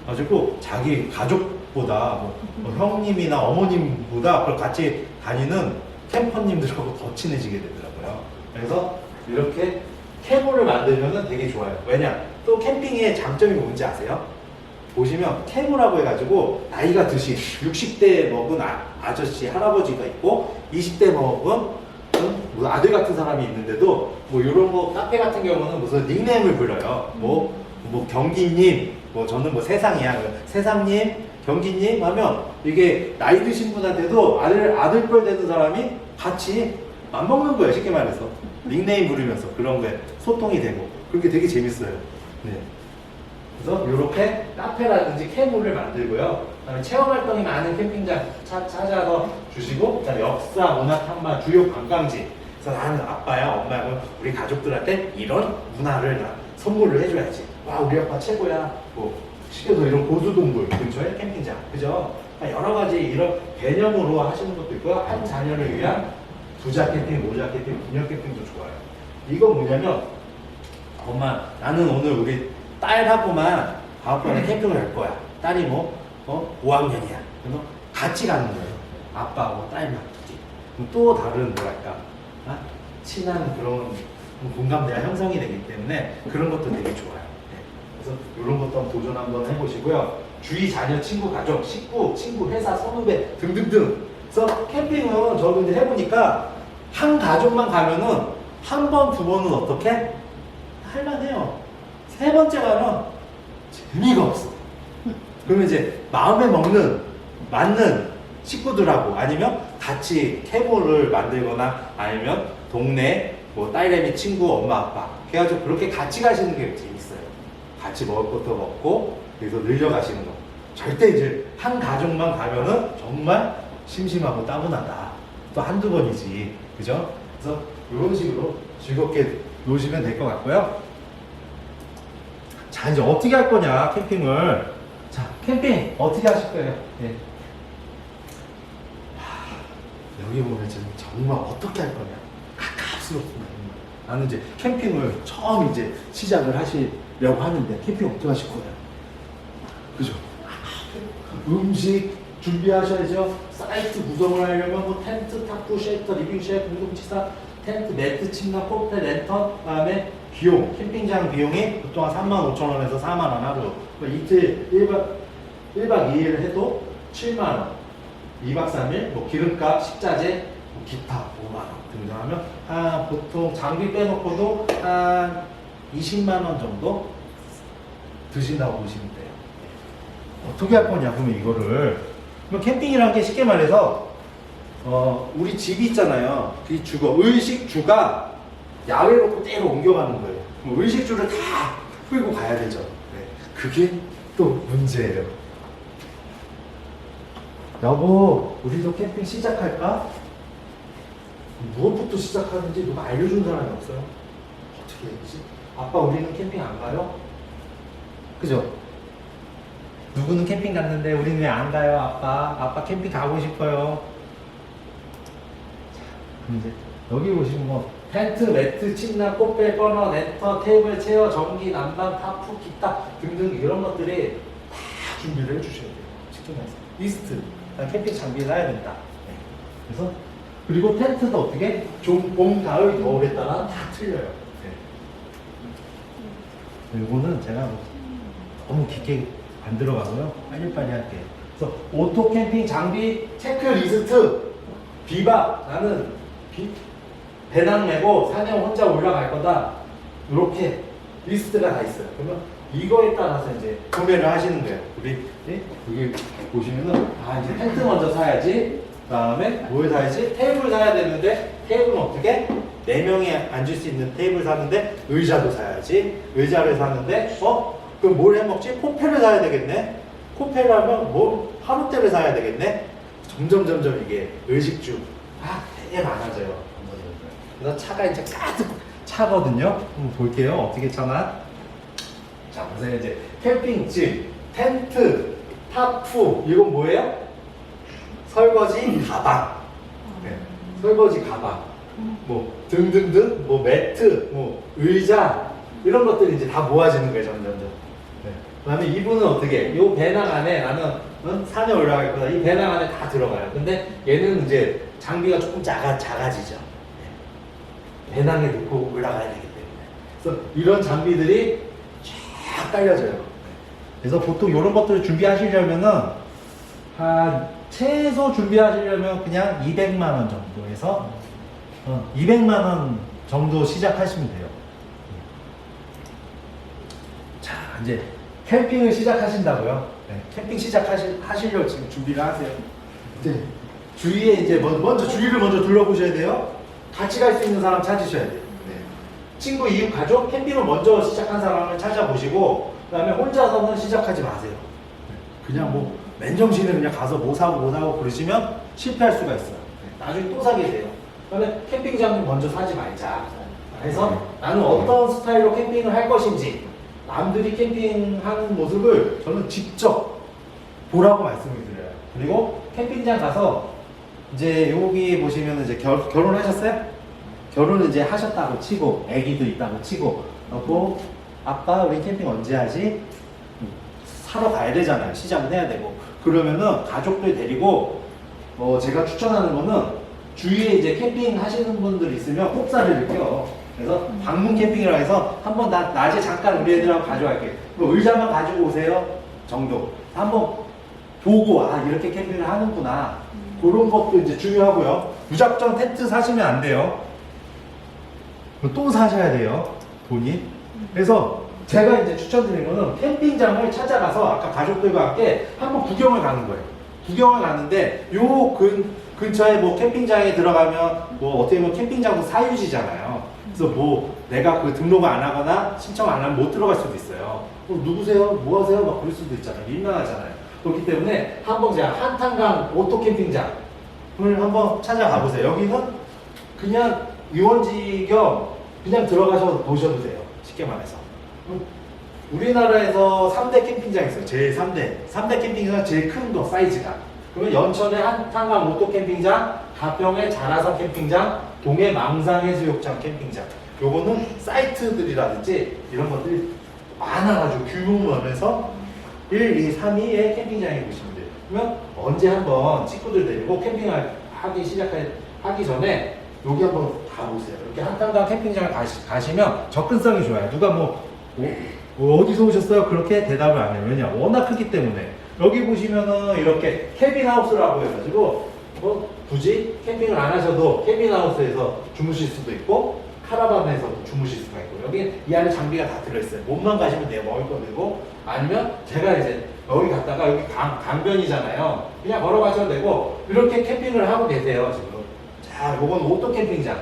가지고 자기 가족보다 뭐 형님이나 어머님보다 그걸 같이 다니는 캠퍼님들하고 더 친해지게 되더라고요. 그래서 이렇게 캠을 만들면 되게 좋아요. 왜냐? 또 캠핑의 장점이 뭔지 아세요? 보시면 캠이라고 해가지고 나이가 드신 60대 먹은 아저씨, 할아버지가 있고 20대 먹은 뭐 아들 같은 사람이 있는데도 뭐 이런 거 카페 같은 경우는 무슨 닉네임을 불러요. 뭐 경기님, 뭐 저는 뭐 세상이야. 세상님, 경기님 하면 이게 나이 드신 분한테도 아들뻘 되는 사람이 같이 맘먹는 거예요. 쉽게 말해서 닉네임 부르면서 그런 거에 소통이 되고 그렇게 되게 재밌어요. 네. 그래서 이렇게 카페라든지 캠프를 만들고요. 그다음에 체험 활동이 많은 캠핑장 찾아서 주시고, 그다음에 역사, 문화 탐방, 주요 관광지. 그래서 나는 아빠야, 엄마야, 그럼 우리 가족들한테 이런 문화를 선물을 해줘야지. 와, 우리 아빠 최고야. 뭐 시켜서 이런 고수동굴 근처에 캠핑장, 그죠? 여러 가지 이런 개념으로 하시는 것도 있고요. 한 자녀를 위한 부자 캠핑, 모자 캠핑, 기념 캠핑도 좋아요. 이건 뭐냐면, 엄마, 나는 오늘 우리 딸하고만 다음번에 캠핑을 갈 거야. 딸이 뭐, 5학년이야. 그래서 같이 가는 거예요. 아빠하고 딸만. 또 다른, 뭐랄까, 친한 그런 공감대가 형성이 되기 때문에 그런 것도 되게 좋아요. 네. 그래서 이런 것도 한번 도전 한번 해보시고요. 주위 자녀, 친구, 가족, 식구, 친구, 회사, 선후배 등등등. 그래서 캠핑은 저도 이제 해보니까 한 가족만 가면은 한 번, 두 번은 어떻게? 할만해요. 세 번째 가면 재미가 없어. 그러면 이제 마음에 맞는 식구들하고 아니면 같이 캐모를 만들거나 아니면 동네 뭐 딸내미 친구 엄마 아빠 그래가지고 그렇게 같이 가시는 게 재밌어요. 같이 먹을 것도 먹고 그래서 늘려가시는 거. 절대 이제 한 가족만 가면은 정말 심심하고 따분하다. 또 한두 번이지. 그죠? 그래서 이런 식으로 즐겁게 노시면 될 것 같고요. 자, 이제 어떻게 할 거냐, 캠핑을. 자, 캠핑 어떻게 하실 거예요? 네. 여기 보면 지금 정말 어떻게 할 거냐. 가깝스럽습니다. 나는 이제 캠핑을 처음 이제 시작을 하시려고 하는데, 캠핑 어떻게 하실 거예요? 그죠? 음식 준비하셔야죠. 사이트 구성을 하려면 뭐 텐트, 탁구, 쉘터, 리빙 쉘터, 공동치사, 텐트, 매트, 침낭, 폴대, 랜턴, 그다음에 비용, 캠핑장 비용이 보통 한 35,000원에서 4만원 하루. 뭐 이틀 1박 2일 해도 7만원. 2박 3일, 뭐 기름값, 식자재, 뭐 기타 5만원 등등하면 보통 장비 빼놓고도 한 20만원 정도 드신다고 보시면 돼요. 어떻게 할 거냐, 그러면 이거를. 그럼 캠핑이라는 게 쉽게 말해서, 우리 집이 있잖아요. 그 의식주가 야외로 그대로 옮겨가는 거예요. 그럼 의식주를 다 끌고 가야 되죠. 네. 그게 또 문제예요. 여보, 우리도 캠핑 시작할까? 무엇부터 시작하는지 누가 알려준 사람이 없어요. 어떻게 해야지? 아빠, 우리는 캠핑 안 가요? 그죠? 누구는 캠핑 갔는데 우리는 왜 안 가요, 아빠? 아빠 캠핑 가고 싶어요. 자, 그럼 이제 여기 보시면 뭐 텐트, 매트, 침낭, 꽃배, 버너, 랜턴, 테이블, 체어, 전기, 난방, 타프, 기타 등등 이런 것들이 다 준비를 해주셔야 돼요. 쉽게 말해서 리스트. 캠핑 장비 사야 된다. 네. 그래서 그리고 텐트도 어떻게? 봄, 가을, 겨울에 따라 다 틀려요. 네. 이거는 제가 너무 깊게 안 들어가고요. 빨리빨리 할게요. 그래서 오토 캠핑 장비 체크리스트. 비박. 나는 배낭 메고 산에 혼자 올라갈 거다. 이렇게 리스트가 다 있어요. 그러면 이거에 따라서 이제 구매를 하시는 거예요. 우리 여기 보시면은 이제 텐트 먼저 사야지. 그다음에 뭘 사야지? 테이블 사야 되는데 테이블은 어떻게? 4명이 앉을 수 있는 테이블 사는데 의자도 사야지. 의자를 사는데 그럼 뭘 해먹지? 코페를 사야 되겠네. 코페를 하면 뭐 하루대를 사야 되겠네. 점점 이게 의식주 되게 많아져요. 그래서 차가 이제 가득 차거든요. 한번 볼게요. 어떻게 차나? 자, 보세요. 이제 캠핑집, 텐트, 타프, 이건 뭐예요? 설거지 가방. 네. 설거지 가방. 뭐 등등등, 뭐 매트, 뭐 의자 이런 것들이 이제 다 모아지는 거예요, 점점. 네. 그다음에 이분은 어떻게? 이 배낭 안에 나는 산에 올라갈 거다. 이 배낭 안에 다 들어가요. 근데 얘는 이제 장비가 조금 작아지죠. 네. 배낭에 넣고 올라가야 되기 때문에. 그래서 이런 장비들이 쫙 깔려져요. 그래서 보통 이런 것들을 준비하시려면은 한 최소 준비하시려면 그냥 200만 원 정도에서 200만 원 정도 시작하시면 돼요. 자, 이제 캠핑을 시작하신다고요? 네, 캠핑 시작하시려고 지금 준비를 하세요. 네. 주위에 이제 먼저 주위를 먼저 둘러보셔야 돼요. 같이 갈 수 있는 사람 찾으셔야 돼요. 네. 친구, 이웃, 가족, 캠핑을 먼저 시작한 사람을 찾아보시고, 그다음에 혼자서는 시작하지 마세요. 그냥 뭐 맨정신에 그냥 가서 뭐 사고 그러시면 실패할 수가 있어요. 네. 나중에 또 사게 돼요. 그러면 캠핑장을 먼저 사지 말자. 그래서 나는 어떤 스타일로 캠핑을 할 것인지, 남들이 캠핑하는 모습을 저는 직접 보라고 말씀을 드려요. 그리고 캠핑장 가서 이제 여기 보시면 이제 결혼하셨어요? 결혼을 이제 하셨다고 치고, 아기도 있다고 치고, 그리고 아빠 우리 캠핑 언제 하지? 사러 가야 되잖아요. 시작은 해야 되고. 그러면은 가족들 데리고 제가 추천하는 거는 주위에 이제 캠핑 하시는 분들 있으면 꼽사리를 껴. 그래서 방문 캠핑이라 해서 한번 낮에 잠깐 우리 애들하고 가져갈게. 뭐 의자만 가지고 오세요 정도. 한번 보고 이렇게 캠핑을 하는구나. 그런 것도 이제 중요하고요. 무작정 텐트 사시면 안 돼요. 또 사셔야 돼요. 돈이. 그래서 제가 이제 추천드리는 거는 캠핑장을 찾아가서 아까 가족들과 함께 한번 구경을 가는 거예요. 구경을 가는데 요 근처에 뭐 캠핑장에 들어가면 뭐 어떻게 보면 캠핑장도 사유지잖아요. 그래서 뭐 내가 그 등록을 안 하거나 신청 안 하면 못 들어갈 수도 있어요. 누구세요? 뭐 하세요? 막 그럴 수도 있잖아요. 민망하잖아요. 그렇기 때문에 한번 제가 한탄강 오토 캠핑장을 한번 찾아가 보세요. 여기는 그냥 유원지 겸 그냥 들어가셔서 보셔도 돼요. 쉽게 말해서. 우리나라에서 3대 캠핑장 있어요. 제일 3대 캠핑장 제일 큰 거 사이즈가. 그러면 연천의 한탄강 오토 캠핑장, 가평의 자라성 캠핑장, 동해 망상해수욕장 캠핑장. 요거는 사이트들이라든지 이런 것들이 많아가지고 규모면에서 1, 2, 3위의 캠핑장에 보시면 돼요. 그러면 언제 한번 친구들 데리고 캠핑을 하기 전에 여기 한번 가보세요. 이렇게 한탄강 캠핑장을 가시면 접근성이 좋아요. 누가 어디서 오셨어요? 그렇게 대답을 안 해요. 왜냐? 워낙 크기 때문에. 여기 보시면은 이렇게 캐빈하우스라고 해가지고 굳이 캠핑을 안 하셔도 캐빈하우스에서 주무실 수도 있고 카라반에서도 주무실 수가 있고 여기 이 안에 장비가 다 들어있어요. 몸만 가시면 돼요. 먹을 거 들고. 아니면 제가 이제 여기 갔다가 여기 강변이잖아요. 그냥 걸어가셔도 되고 이렇게 캠핑을 하고 계세요. 지금. 자, 요건 오토 캠핑장.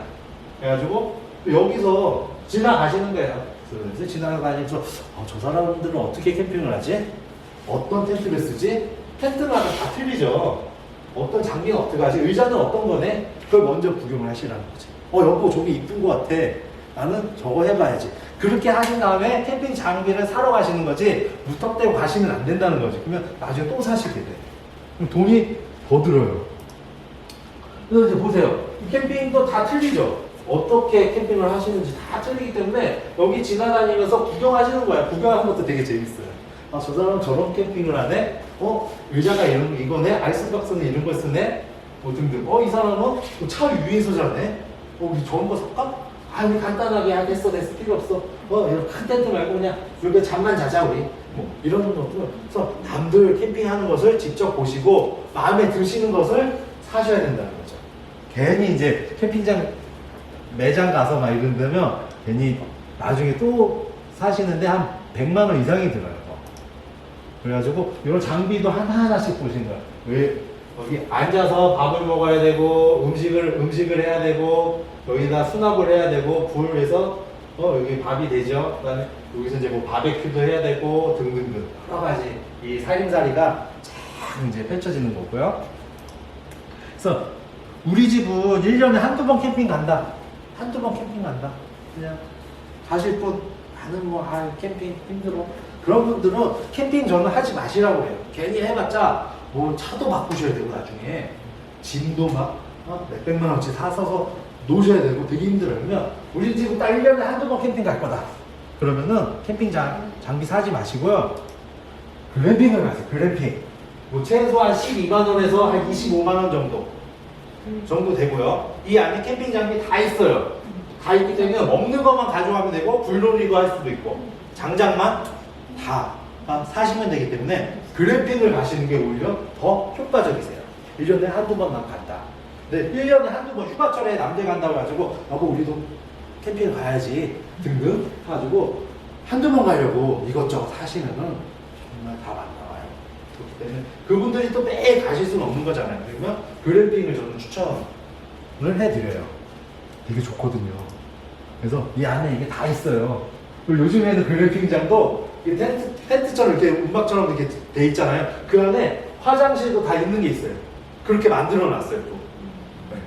그래가지고 여기서 지나가시는 거예요. 그래서 지나가면서 저 사람들은 어떻게 캠핑을 하지? 어떤 텐트를 쓰지? 텐트마다 다 틀리죠. 어떤 장비는 어떻게 하지? 의자는 어떤 거네? 그걸 먼저 구경을 하시라는 거지. 여보 저기 이쁜 거 같아. 나는 저거 해봐야지. 그렇게 하신 다음에 캠핑 장비를 사러 가시는 거지 무턱대고 가시면 안 된다는 거지. 그러면 나중에 또 사시게 돼. 그럼 돈이 더 들어요. 그래서 이제 보세요. 캠핑도 다 틀리죠. 어떻게 캠핑을 하시는지 다 틀리기 때문에 여기 지나다니면서 구경하시는 거야. 구경하는 것도 되게 재밌어요. 저 사람 저런 캠핑을 하네? 의자가 이거네? 아이스박스는 이런 걸 쓰네? 등등. 이 사람은 차 위에서 자네? 우리 저런 거 살까? 우리 간단하게 됐어 필요 없어. 이런 큰 텐트 말고 그냥 이렇게 잠만 자자 우리. 이런 것들. 그래서 남들 캠핑하는 것을 직접 보시고 마음에 드시는 것을 사셔야 된다는 거죠. 괜히 이제 캠핑장 매장 가서 막 이런 데면 괜히 나중에 또 사시는데 한 100만 원 이상이 들어요. 그래가지고 이런 장비도 하나하나씩 보시는 거예요. 왜 여기 앉아서 밥을 먹어야 되고 음식을 해야 되고 여기다 수납을 해야 되고 불에서 여기 밥이 되죠. 그다음에 여기서 이제 뭐 바베큐도 해야 되고 등등등 여러 가지 이 살림살이가 쫙 이제 펼쳐지는 거고요. 그래서 우리 집은 1년에 한두 번 캠핑 간다. 한두 번 캠핑 간다. 그냥 가실 분 나는 캠핑 힘들어. 그런 분들은 캠핑 저는 하지 마시라고 해요. 괜히 해봤자 뭐 차도 바꾸셔야 되고 나중에 짐도 막 몇백만 원치 사서 놓으셔야 되고 되게 힘들어요. 그러면 우리 집은 딱 1년에 한두 번 캠핑 갈 거다. 그러면은 캠핑장 장비 사지 마시고요. 글램핑을 가세요. 글램핑. 뭐 최소한 12만 원에서 한 25만 원 정도 되고요. 이 안에 캠핑 장비 다 있어요. 다 있기 때문에 먹는 것만 가져가면 되고 불놀이도 할 수도 있고 장작만 다 사시면 되기 때문에 글램핑을 가시는 게 오히려 더 효과적이세요. 1년에 한두 번만 간다. 근데 1년에 한두 번 휴가철에 남대 간다고 해가지고 여보 우리도 캠핑 가야지 등등 해가지고 한두 번 가려고 이것저것 사시면은 정말 답 안 나와요. 그렇기 때문에 그분들이 또 매일 가실 수는 없는 거잖아요. 그러면 글램핑을 저는 추천을 해드려요. 되게 좋거든요. 그래서 이 안에 이게 다 있어요. 그리고 요즘에는 글램핑장도 이 텐트처럼 이렇게 움막처럼 이렇게 돼 있잖아요. 그 안에 화장실도 다 있는 게 있어요. 그렇게 만들어 놨어요, 또. 네.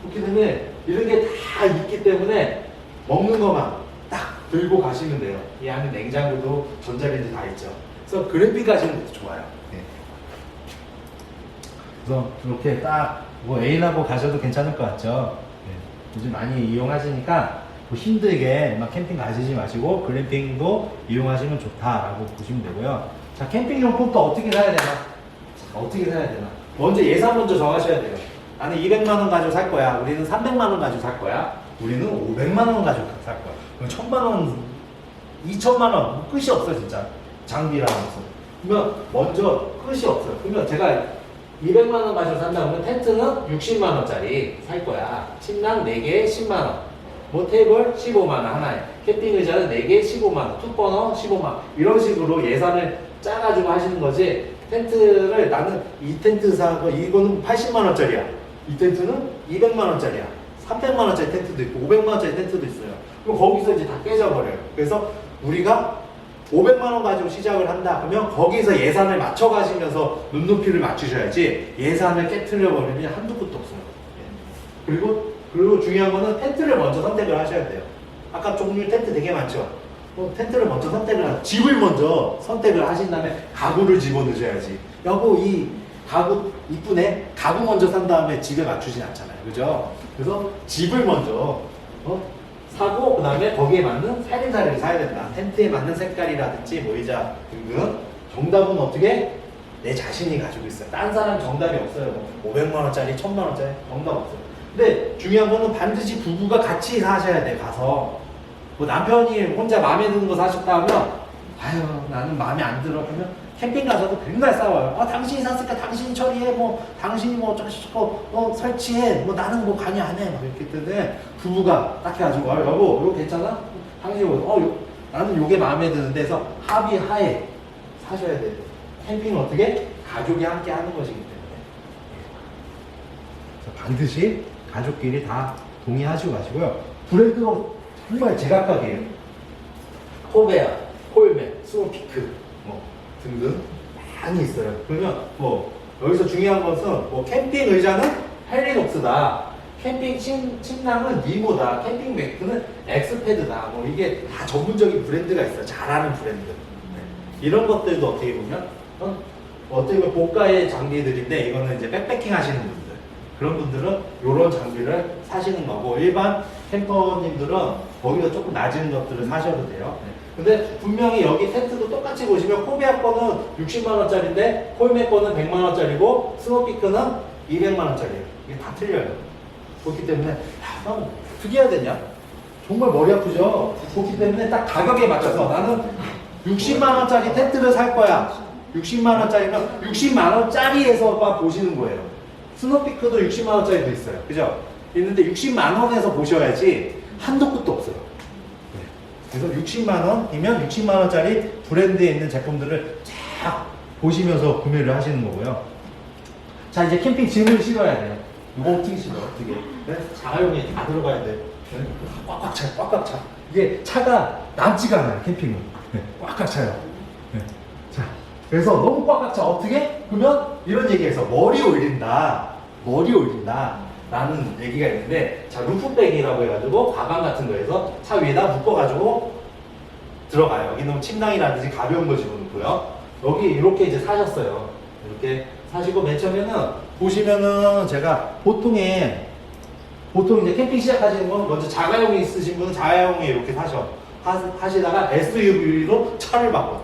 그렇기 때문에 이런 게 다 있기 때문에 먹는 것만 딱 들고 가시면 돼요. 이 안에 냉장고도 전자레인지 다 있죠. 그래서 글램핑 가시는 것도 좋아요. 네. 그래서 이렇게 딱 뭐 애인하고 가셔도 괜찮을 것 같죠. 네. 요즘 많이 이용하시니까 뭐 힘들게 막 캠핑 가시지 마시고 글램핑도 이용하시면 좋다라고 보시면 되고요. 자, 캠핑용품 또 어떻게 사야 되나? 자, 어떻게 사야 되나? 먼저 예산 먼저 정하셔야 돼요. 나는 200만 원 가지고 살 거야. 우리는 300만 원 가지고 살 거야. 우리는 500만 원 가지고 살 거야. 그럼 1000만 원, 2000만 원 뭐 끝이 없어 진짜. 장비라는 것은. 그러면 먼저 끝이 없어요. 그러면 제가 200만 원 가지고 산다 그러면 텐트는 60만 원짜리 살 거야. 침낭 4개에 10만 원. 뭐 테이블 15만 원 하나에. 캠핑 의자는 4개에 15만 원. 투버너 15만 원. 이런 식으로 예산을 짜가지고 하시는 거지. 텐트를 나는 이 텐트 사고 이거는 80만 원짜리야. 이 텐트는 200만 원짜리야. 300만 원짜리 텐트도 있고 500만 원짜리 텐트도 있어요. 그럼 거기서 이제 다 깨져버려요. 그래서 우리가 500만 원 가지고 시작을 한다 그러면 거기서 예산을 맞춰 가시면서 눈높이를 맞추셔야지 예산을 깨트려 버리면 한두 끝도 없어요. 예. 그리고 중요한 거는 텐트를 먼저 선택을 하셔야 돼요. 아까 종류 텐트 되게 많죠. 텐트를 먼저 선택을 하고 집을 먼저 선택을 하신 다음에 가구를 집어넣으셔야지. 여보 이 가구 이쁘네. 가구 먼저 산 다음에 집에 맞추진 않잖아요. 그죠? 그래서 집을 먼저 사고 그 다음에 거기에 맞는 살림살이를 사야 된다. 텐트에 맞는 색깔이라든지 뭐 의자 등등. 정답은 어떻게? 내 자신이 가지고 있어요. 딴 사람 정답이 없어요. 500만 원짜리, 1000만 원짜리 정답 없어요. 근데 중요한 거는 반드시 부부가 같이 사셔야 돼. 가서 뭐 남편이 혼자 마음에 드는 거 사셨다 하면 아유 나는 마음에 안 들어. 그러면 캠핑 가서도 맨날 싸워요. 아 당신이 샀으니까 당신이 처리해. 뭐 당신이 뭐 어쩌고 설치해. 뭐 나는 뭐 관여 안 해. 막 이렇기 때문에 부부가 딱 해가지고 아 여보 이거 괜찮아? 당신이 나는 요게 마음에 드는데 해서 합의하에 사셔야 돼요. 캠핑은 어떻게? 가족이 함께 하는 것이기 때문에 반드시 가족끼리 다 동의하시고 가시고요. 브랜드가 정말 제각각이에요. 코베아, 콜맨, 스노피크 뭐 등등 많이 있어요. 그러면 뭐 여기서 중요한 것은 뭐 캠핑 의자는 헬리녹스다. 캠핑 침낭은 니모다. 캠핑 매트는 엑스패드다. 뭐 이게 다 전문적인 브랜드가 있어요. 잘하는 브랜드. 네. 이런 것들도 어떻게 보면 어떻게 보면 고가의 장비들인데 이거는 이제 백패킹 하시는 분들 그런 분들은 이런 장비를 사시는 거고 일반 캠퍼님들은 거기서 조금 낮은 것들을 사셔도 돼요. 근데 분명히 여기 텐트도 똑같이 보시면 코베아 거는 60만 원짜리인데 콜메 거는 100만 원짜리고 스노피크는 200만 원짜리예요. 이게 다 틀려요. 그렇기 때문에 난 어떻게 해야 되냐? 정말 머리 아프죠? 그렇기 때문에 딱 가격에 맞춰서 나는 60만 원짜리 텐트를 살 거야. 60만 원짜리면 60만 원짜리에서만 보시는 거예요. 스노피크도 60만 원짜리도 있어요. 그죠? 있는데 60만 원에서 보셔야지 한도 끝도 없어요. 네. 그래서 60만 원이면 60만 원짜리 브랜드에 있는 제품들을 쫙 보시면서 구매를 하시는 거고요. 자, 이제 캠핑 짐을 실어야 돼요. 이거 어떻게 실어? 어떻게? 네? 자가용이 다 들어가야 돼. 네? 꽉꽉 차, 꽉꽉 차. 이게 차가 남지가 않아요, 캠핑은. 네. 꽉꽉 차요. 네. 자, 그래서 너무 꽉꽉 차. 어떻게? 그러면 이런 얘기해서 머리 올린다. 라는 얘기가 있는데, 자, 루프백이라고 해가지고, 가방 같은 거에서 차 위에다 묶어가지고 들어가요. 여기는 침낭이라든지 가벼운 거 집어넣고요. 여기 이렇게 이제 사셨어요. 이렇게 사시고, 맨 처음에는 보시면은 제가 보통 이제 캠핑 시작하시는 건 먼저 자가용이 있으신 분은 자가용에 이렇게 하시다가 SUV로 차를 바꿨어.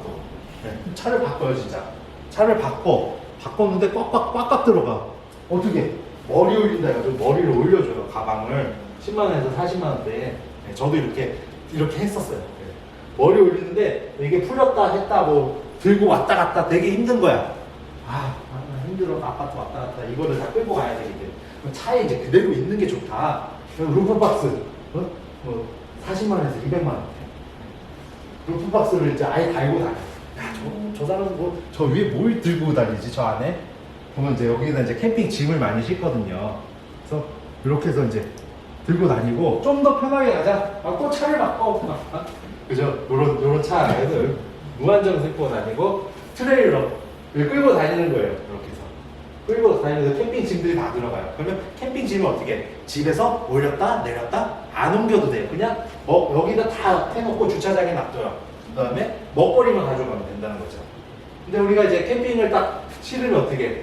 네, 차를 바꿔요, 진짜. 차를 바꿨는데 꽉꽉 들어가. 어떻게? 머리 올린다 해가지고 머리를 올려줘요. 가방을 10만 원에서 40만 원대. 네, 저도 이렇게 했었어요. 네. 머리 올리는데 이게 풀렸다 했다 뭐 들고 왔다 갔다 되게 힘든 거야. 힘들어. 아파트 왔다 갔다 이거를 다 끌고 가야 되기 때문에 그럼 차에 이제 그대로 있는 게 좋다. 루프박스, 뭐 40만 원에서 200만 원. 루프박스를 이제 아예 달고 다녀. 야, 저 사람은 뭐, 저 위에 뭘 들고 다니지, 저 안에? 보면 이제 여기다 이제 캠핑 짐을 많이 싣거든요. 그래서 이렇게 해서 이제 들고 다니고 좀 더 편하게 가자. 또 차를 바꿔. 그죠? 요런 차 안에서 무한정 싣고 다니고 트레일러 끌고 다니는 거예요. 이렇게 해서. 끌고 다니면서 캠핑 짐들이 다 들어가요. 그러면 캠핑 짐을 어떻게 해? 집에서 올렸다 내렸다 안 옮겨도 돼요. 그냥 여기다 다 해놓고 주차장에 놔둬요. 그 다음에 먹거리만 가져가면 된다는 거죠. 근데 우리가 이제 캠핑을 딱 치르면 어떻게 해?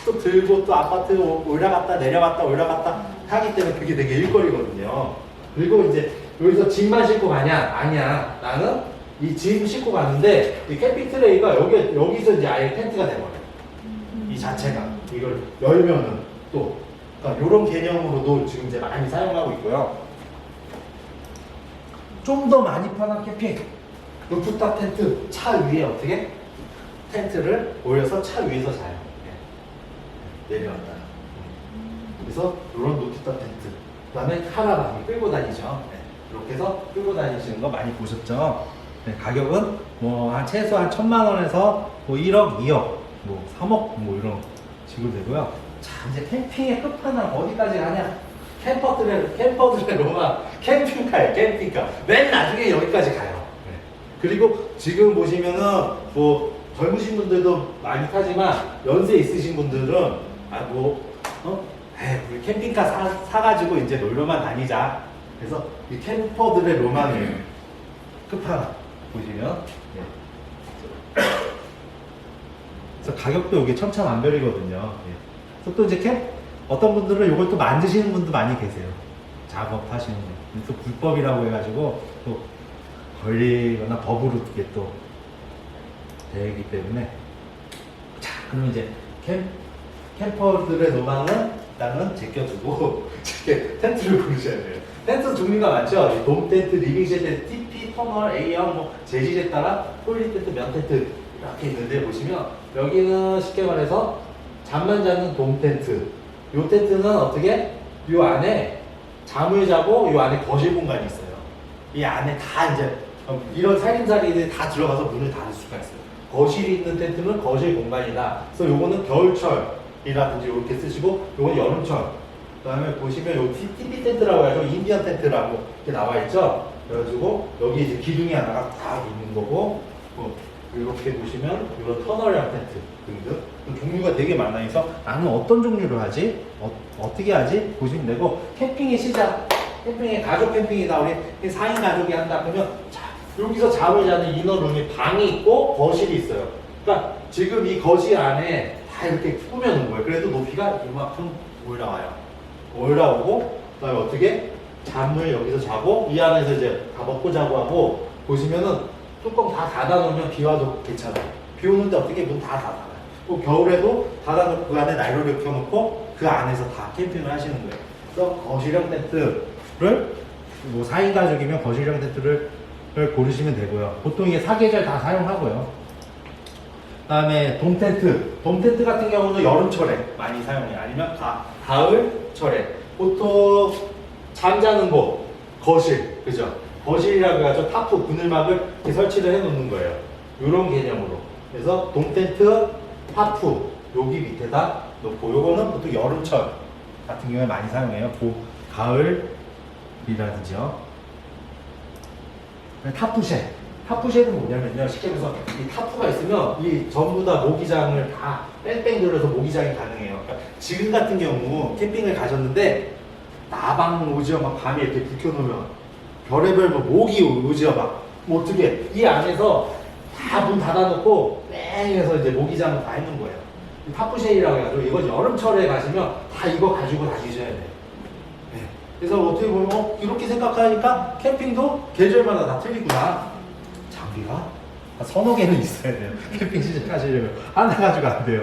또 들고 또 아파트 올라갔다 내려갔다 올라갔다 하기 때문에 그게 되게 일거리거든요. 그리고 이제 여기서 짐만 싣고 가냐? 아니야. 나는 이 짐 싣고 가는데 이 캠핑 트레이가 여기서 이제 아예 텐트가 돼버려요. 이 자체가 이걸 열면은 또 그러니까 이런 개념으로도 지금 이제 많이 사용하고 있고요. 좀 더 많이 편한 캠핑 루프탑 텐트 차 위에 어떻게 텐트를 올려서 차 위에서 자요. 내려왔다. 그래서 이런 루프탑 텐트. 그 다음에 카라반 끌고 다니죠. 이렇게 해서 끌고 다니시는 거 많이 보셨죠? 가격은 뭐 한 최소한 1,000만 원에서 뭐 1억, 2억, 뭐 3억 뭐 이런 식으로 되고요. 자, 이제 캠핑의 끝판왕 어디까지 가냐? 캠퍼들의 로망 캠핑카예요. 캠핑카. 맨 나중에 여기까지 가요. 그리고 지금 보시면은 뭐 젊으신 분들도 많이 타지만 연세 있으신 분들은 우리 캠핑카 사가지고 이제 놀러만 다니자. 그래서 이 캠퍼들의 로망이에요. 끝판왕 보시면. 그래서 가격도 이게 천차만별이거든요. 그래서 또 이제 어떤 분들은 이걸 또 만드시는 분도 많이 계세요. 작업하시는 분. 또 불법이라고 해가지고 또 걸리거나 법으로 이게 또 되기 때문에. 자, 그럼 이제 캠퍼들의 로망은 일단은 제껴두고 텐트를 고르셔야 돼요. 텐트 종류가 많죠. 돔 텐트, 리빙쉘 텐트, TP, 터널, A형, 뭐 재질에 따라 폴리 텐트, 면 텐트 이렇게 있는데 보시면 여기는 쉽게 말해서 잠만 자는 돔 텐트. 요 텐트는 어떻게? 요 안에 잠을 자고 요 안에 거실 공간이 있어요. 이 안에 다 이제 이런 살림살이들이 다 들어가서 문을 닫을 수가 있어요. 거실이 있는 텐트는 거실 공간이다. 그래서 요거는 겨울철이라든지 이렇게 쓰시고 요건 여름철. 그 다음에 보시면 요 TP 텐트라고 해서 인디언 텐트라고 이렇게 나와 있죠. 그래가지고 여기 이제 기둥이 하나가 딱 있는 거고 이렇게 보시면 이런 터널형 텐트 등등 종류가 되게 많아서 나는 어떤 종류를 하지? 어떻게 하지? 보시면 되고 캠핑의 시작 캠핑의 가족 캠핑이다 우리 4인 가족이 한다 그러면 자 여기서 잠을 자는 이너룸이 방이 있고 거실이 있어요. 그러니까 지금 이 거실 안에 다 이렇게 꾸며놓은 거예요. 그래도 높이가 이만큼 올라오고 그다음에 어떻게 잠을 여기서 자고 이 안에서 이제 다 먹고 자고 하고 보시면은 뚜껑 다 닫아놓으면 비 와도 괜찮아요. 비 오는데 어떻게 문 다 닫아놔요. 또 겨울에도 닫아놓고 그 안에 난로를 켜놓고 그 안에서 다 캠핑을 하시는 거예요. 그래서 거실형 텐트를 뭐 4인 가족이면 거실형 텐트를 고르시면 되고요. 보통 이게 사계절 다 사용하고요. 그 다음에 돔 텐트 같은 경우는 여름철에 많이 사용해요. 아니면 가을철에 보통 잠자는 곳 거실 그죠? 거실이라고 하죠. 타프 그늘막을 이렇게 설치를 해 놓는 거예요. 이런 개념으로. 그래서 돔 텐트, 타프 여기 밑에다 놓고 요거는 보통 여름철 같은 경우에 많이 사용해요. 가을이라든지요. 타프쉘은 뭐냐면요. 쉽게 말해서 이 타프가 있으면 이 전부 다 모기장을 다 뺑뺑 돌려서 모기장이 가능해요. 그러니까 지금 같은 경우 캠핑을 가셨는데 나방 오지어 막 밤에 이렇게 불 켜놓으면 별의별 뭐 모기 오지어 막 뭐 어떻게 이 안에서 다 문 닫아놓고 뺑해서 이제 모기장을 다 해놓은 거예요. 타프쉘이라고 해가지고 이건 여름철에 가시면 다 이거 가지고 다니셔야 돼요. 네. 그래서 어떻게 보면 이렇게 생각하니까 캠핑도 계절마다 다 틀리구나. 장비가 서너 개는 있어야 돼요. 캠핑 시작하시려면 하나 가지고 안 돼요.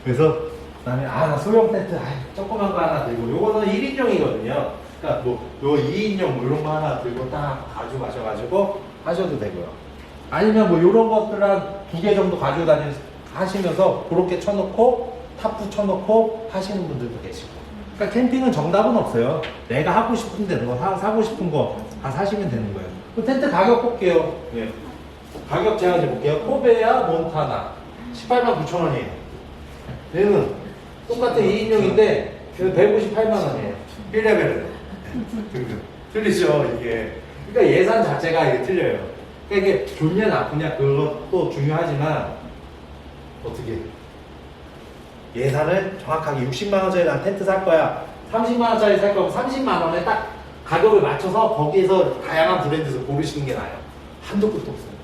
그래서 그다음에 나 소형 텐트 조그만 거 하나 들고 요거는 1인용이거든요. 그러니까 뭐 요 2인용 뭐 이런 거 하나 들고 딱 가지고 가셔가지고 하셔도 되고요. 아니면 뭐 요런 것들 한 2개 정도 가지고 하시면서 그렇게 쳐놓고 타프 쳐놓고 하시는 분들도 계시고 그러니까 캠핑은 정답은 없어요. 내가 하고 싶은 대로 사고 싶은 거 다 사시면 되는 거예요. 그 텐트 가격 볼게요. 예. 가격 제가 이제 볼게요. 코베야 몬타나 189,000원이에요. 얘는 똑같은 2인용인데 158만원이에요. 1레벨은. 틀리죠, 이게. 그러니까 예산 자체가 이게 틀려요. 그러니까 이게 좋냐 나쁘냐 그것도 중요하지만 어떻게 예산을 정확하게 60만원짜리 난 텐트 살 거야, 30만원짜리 살 거면 30만원에 딱 가격을 맞춰서 거기에서 다양한 브랜드에서 고르시는 게 나아요. 한도 끝도 없어요.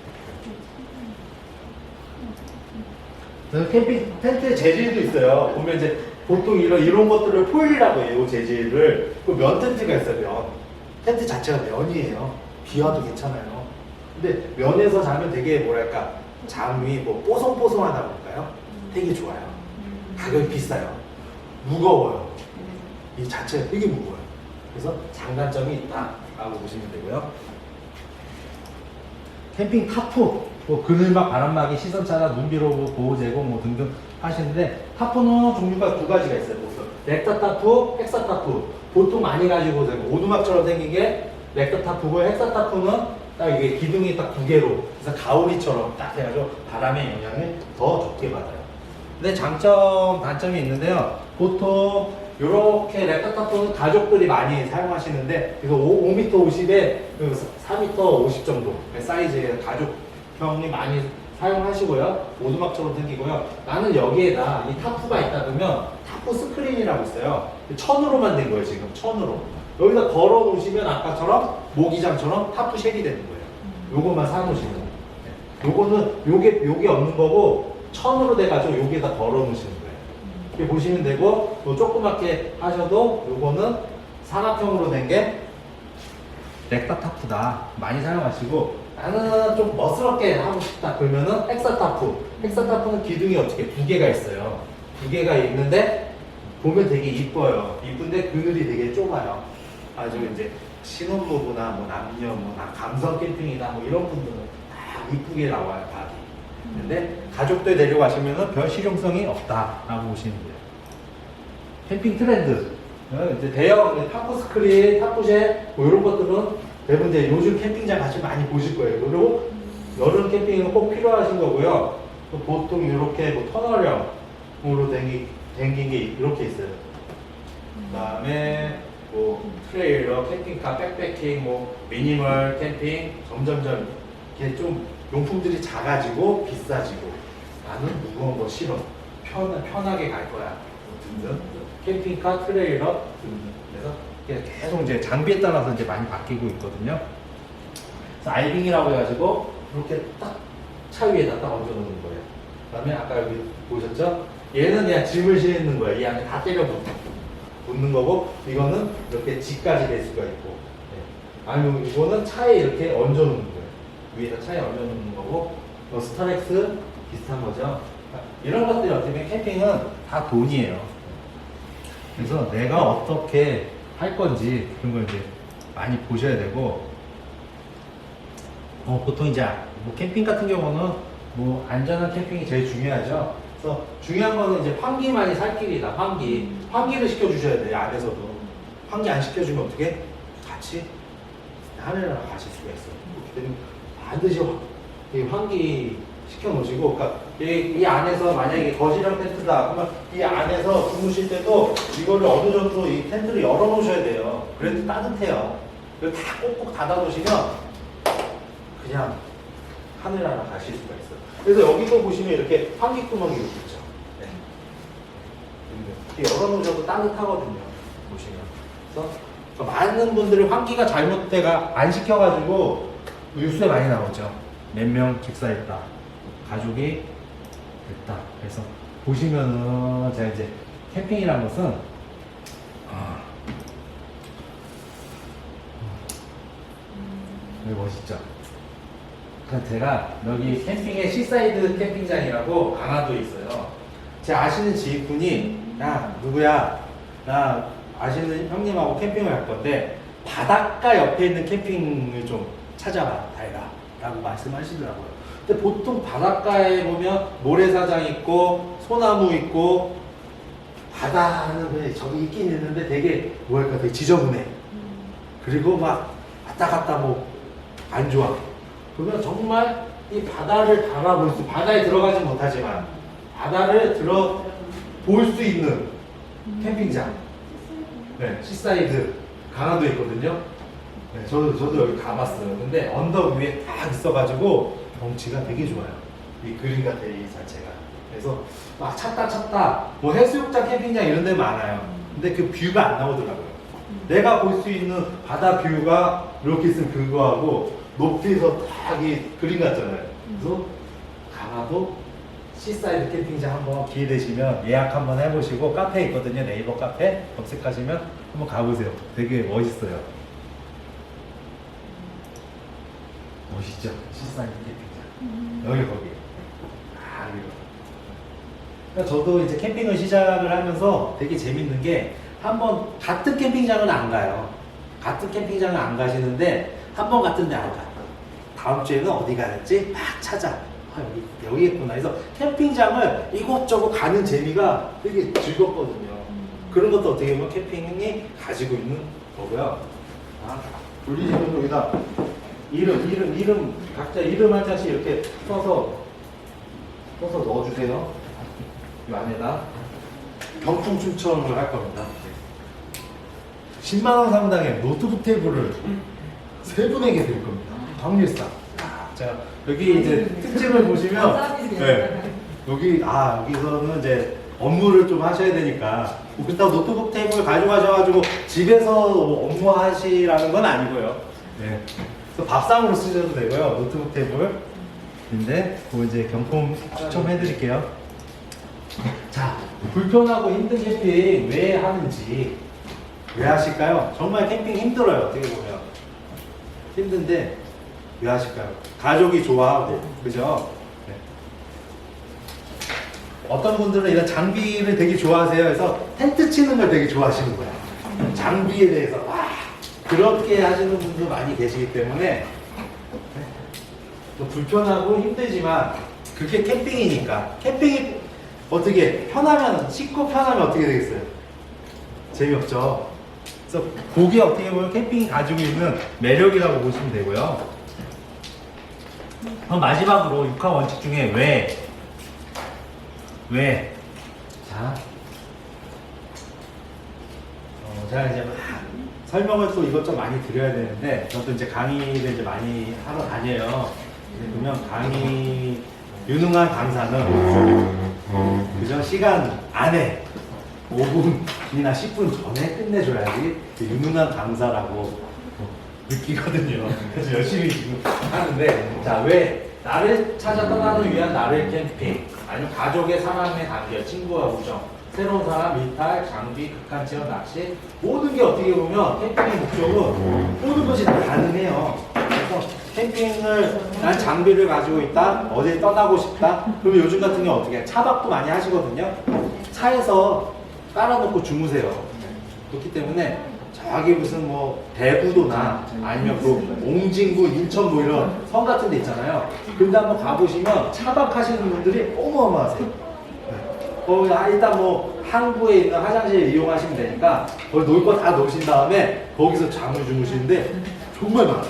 그래서 캠핑 텐트의 재질도 있어요. 보면 이제 보통 이런 것들을 포일이라고 해요. 이 재질을. 그 면 텐트가 있어요. 면. 텐트 자체가 면이에요. 비 와도 괜찮아요. 근데 면에서 자면 되게 뭐랄까 잠이 뭐 뽀송뽀송하다 볼까요? 되게 좋아요. 가격이 비싸요. 무거워요. 이 자체가 되게 무거워요. 그래서 장단점이 있다라고 보시면 되고요. 캠핑 타프, 뭐 그늘막, 바람막이, 시선차다, 눈비로 보호 제공 뭐 등등 하시는데, 타프는 종류가 두 가지가 있어요. 렉터 타프, 헥사 타프. 보통 많이 가지고 오두막처럼 생긴 게 렉터 타프고, 헥사 타프는 딱 이게 기둥이 딱 두 개로, 그래서 가오리처럼 딱 해가지고 바람의 영향을 더 적게 받아요. 근데 장점, 단점이 있는데요. 보통 이렇게 렉터 타프는 가족들이 많이 사용하시는데, 그래서 5m 50에 4m 50 정도 사이즈의 가족형이 많이 사용하시고요. 오두막처럼 생기고요. 나는 여기에다 이 타프가 있다 그러면 타프 스크린이라고 있어요. 천으로만 된 거예요, 지금. 천으로. 여기다 걸어 놓으시면 아까처럼 모기장처럼 타프 쉘이 되는 거예요. 요것만 사 놓으시면. 요거는 요게 없는 거고 천으로 돼가지고 여기에다 걸어 놓으시는 거예요. 이렇게 보시면 되고, 또 조그맣게 하셔도 요거는 삼각형으로 된 게 렉터 타프다. 많이 사용하시고, 나는 좀 멋스럽게 하고 싶다 그러면은 헥사 타프. 헥사 타프는 기둥이 어떻게 두 개가 있어요. 두 개가 있는데 보면 되게 이뻐요. 이쁜데 그늘이 되게 좁아요. 아주 이제 신혼부부나 뭐 남녀, 뭐 감성 캠핑이나 뭐 이런 분들은 다 이쁘게 나와요, 바디. 근데 가족들 데려가시면은 별 실용성이 없다라고 보시면 돼요. 캠핑 트렌드. 이제 대형 타프 스크린, 타프쉘 뭐 이런 것들은 대부분 이제 요즘 캠핑장 가시면 많이 보실 거예요. 그리고 여름 캠핑은 꼭 필요하신 거고요. 또 보통 이렇게 뭐 터널형으로 댕긴 게 이렇게 있어요. 그다음에 뭐 트레일러, 캠핑카, 백패킹, 뭐 미니멀 캠핑, 점점점 이렇게 좀 용품들이 작아지고 비싸지고, 나는 무거운 거 싫어, 편하게 갈 거야 등등. 캠핑카, 트레일러 등등. 그래서 계속 이제 장비에 따라서 이제 많이 바뀌고 있거든요. 그래서 아이빙이라고 해가지고 이렇게 딱 차 위에다 딱 얹어 놓는 거예요. 그다음에 아까 여기 보셨죠? 얘는 그냥 짐을 실는 거예요. 이 안에 다 때려 붙는 거고, 이거는 이렇게 집까지 될 수가 있고, 아니면 이거는 차에 이렇게 얹어 놓는 거예요. 위에다 차에 얹어 놓는 거고, 스타렉스 비슷한 거죠. 이런 것들이 어떻게 보면 캠핑은 다 돈이에요. 그래서 내가 어떻게 할 건지 그런 걸 이제 많이 보셔야 되고, 보통 이제 뭐 캠핑 같은 경우는 뭐 안전한 캠핑이 제일 중요하죠. 그래서 중요한 거는 이제 환기만이 살 길이다. 환기를 시켜주셔야 돼요. 안에서도 환기 안 시켜주면 어떻게 같이 하늘나라 가실 수가 있어요. 그렇기 때문에 반드시 환기 시켜놓으시고, 그러니까 이 안에서 만약에 거실형 텐트다 그러면 이 안에서 주무실 때도 이거를 어느 정도 이 텐트를 열어 놓으셔야 돼요. 그래도 따뜻해요. 그걸 다 꼭꼭 닫아 놓으시면 그냥 하늘나라 가실 수가 있어요. 그래서 여기도 보시면 이렇게 환기 구멍이 이렇게 있죠. 네. 이렇게 열어 놓으셔도 따뜻하거든요. 보시면. 그래서 많은 분들이 환기가 잘못돼가 안 시켜가지고 뉴스에 많이 나오죠. 몇 명 직사했다, 가족이 됐다. 그래서 보시면은 제가 이제 캠핑이라는 것은 여기 멋있죠. 그러니까 제가 여기 캠핑에 시사이드 캠핑장이라고 강화도에 있어요. 제 아시는 지인분이, 야 누구야, 나 아시는 형님하고 캠핑을 갈 건데 바닷가 옆에 있는 캠핑을 좀 찾아봐 달라 라고 말씀하시더라고요. 근데 보통 바닷가에 보면 모래사장 있고 소나무 있고 바다는 왜 저기 있긴 있는데 되게 뭐랄까 되게 지저분해. 그리고 막 왔다 갔다 뭐 안 좋아. 그러면 정말 이 바다를 바라볼 수, 바다에 들어가지 못하지만 바다를 볼 수 있는 캠핑장. 네, 시사이드 강화도에 있거든요. 네, 저도 여기 가봤어요. 근데 언덕 위에 딱 있어가지고 경치가 되게 좋아요. 이 그린 가테리 자체가. 그래서 막 찾다 뭐 해수욕장 캠핑장 이런 데 많아요. 근데 그 뷰가 안 나오더라고요. 내가 볼 수 있는 바다 뷰가 이렇게 있으면 그거하고 높이에서 딱 이 그림 같잖아요. 그래서 강화도 시사이드 캠핑장 한번 기회 되시면 예약 한번 해보시고 카페 있거든요. 네이버 카페 검색하시면 한번 가보세요. 되게 멋있어요. 멋있죠? 시사이드 캠핑장. 여기 거기. 여기로. 그러니까 저도 이제 캠핑을 시작을 하면서 되게 재밌는 게 한번 같은 캠핑장은 안 가요. 같은 캠핑장은 안 가시는데 한 번 같은 데 안 가. 다음 주에는 어디 가야지? 막 찾아. 여기겠구나. 그래서 캠핑장을 이곳저곳 가는 재미가 되게 즐겁거든요. 그런 것도 어떻게 보면 캠핑이 가지고 있는 거고요. 우리 집은 여기다 이름 각자 이름 한 장씩 이렇게 써서 넣어주세요. 이 안에다 경품 추첨을 할 겁니다. 10만 원 상당의 노트북 테이블을 세 분에게 드릴 겁니다. 확률상. 자, 여기 이제 특징을 보시면, 네, 여기서는 이제 업무를 좀 하셔야 되니까, 그렇다고 노트북 테이블 가져가셔가지고 집에서 업무하시라는 건 아니고요. 네. 그래서 밥상으로 쓰셔도 되고요. 노트북 테이블인데, 그거 이제 경품 추첨해 드릴게요. 자, 불편하고 힘든 캠핑 왜 하는지, 왜 하실까요? 정말 캠핑 힘들어요. 어떻게 보면. 힘든데, 왜 하실까요? 가족이 좋아하고, 그죠? 네. 어떤 분들은 이런 장비를 되게 좋아하세요. 그래서 텐트 치는 걸 되게 좋아하시는 거예요. 장비에 대해서, 그렇게 하시는 분도 많이 계시기 때문에, 불편하고 힘들지만, 그게 캠핑이니까. 캠핑이 어떻게, 씻고 편하면 어떻게 되겠어요? 재미없죠? 그래서 그게 어떻게 보면 캠핑이 가지고 있는 매력이라고 보시면 되고요. 그럼 마지막으로 6화 원칙 중에 왜? 자, 제가 이제 설명을 또 이것저것 많이 드려야 되는데, 저도 이제 강의를 이제 많이 하러 다녀요. 그러면 강의, 유능한 강사는 그저 시간 안에 5분이나 10분 전에 끝내줘야지 유능한 강사라고 느끼거든요. 그래서 열심히 지금 하는데, 자, 왜 나를 찾아 떠나는 위한 나를 캠핑, 아니면 가족의 사랑에 담겨 친구와 우정, 새로운 사람, 일탈, 장비, 극한 체험, 낚시, 모든 게 어떻게 보면 캠핑의 목적은 모든 것이 다 가능해요. 그래서 캠핑을 난 장비를 가지고 있다, 어디 떠나고 싶다. 그러면 요즘 같은 경우 어떻게 해요? 차박도 많이 하시거든요. 차에서 깔아놓고 주무세요. 그렇기 때문에 저기 무슨 뭐 대구도나 아니면 그 옹진구, 인천 뭐 이런 성 같은 데 있잖아요. 근데 한번 가보시면 차박하시는 분들이 어마어마하세요. 일단 뭐 항구에 있는 화장실 이용하시면 되니까 거기 놀 거 다 놓으신 다음에 거기서 잠을 주무시는데 정말 많아요.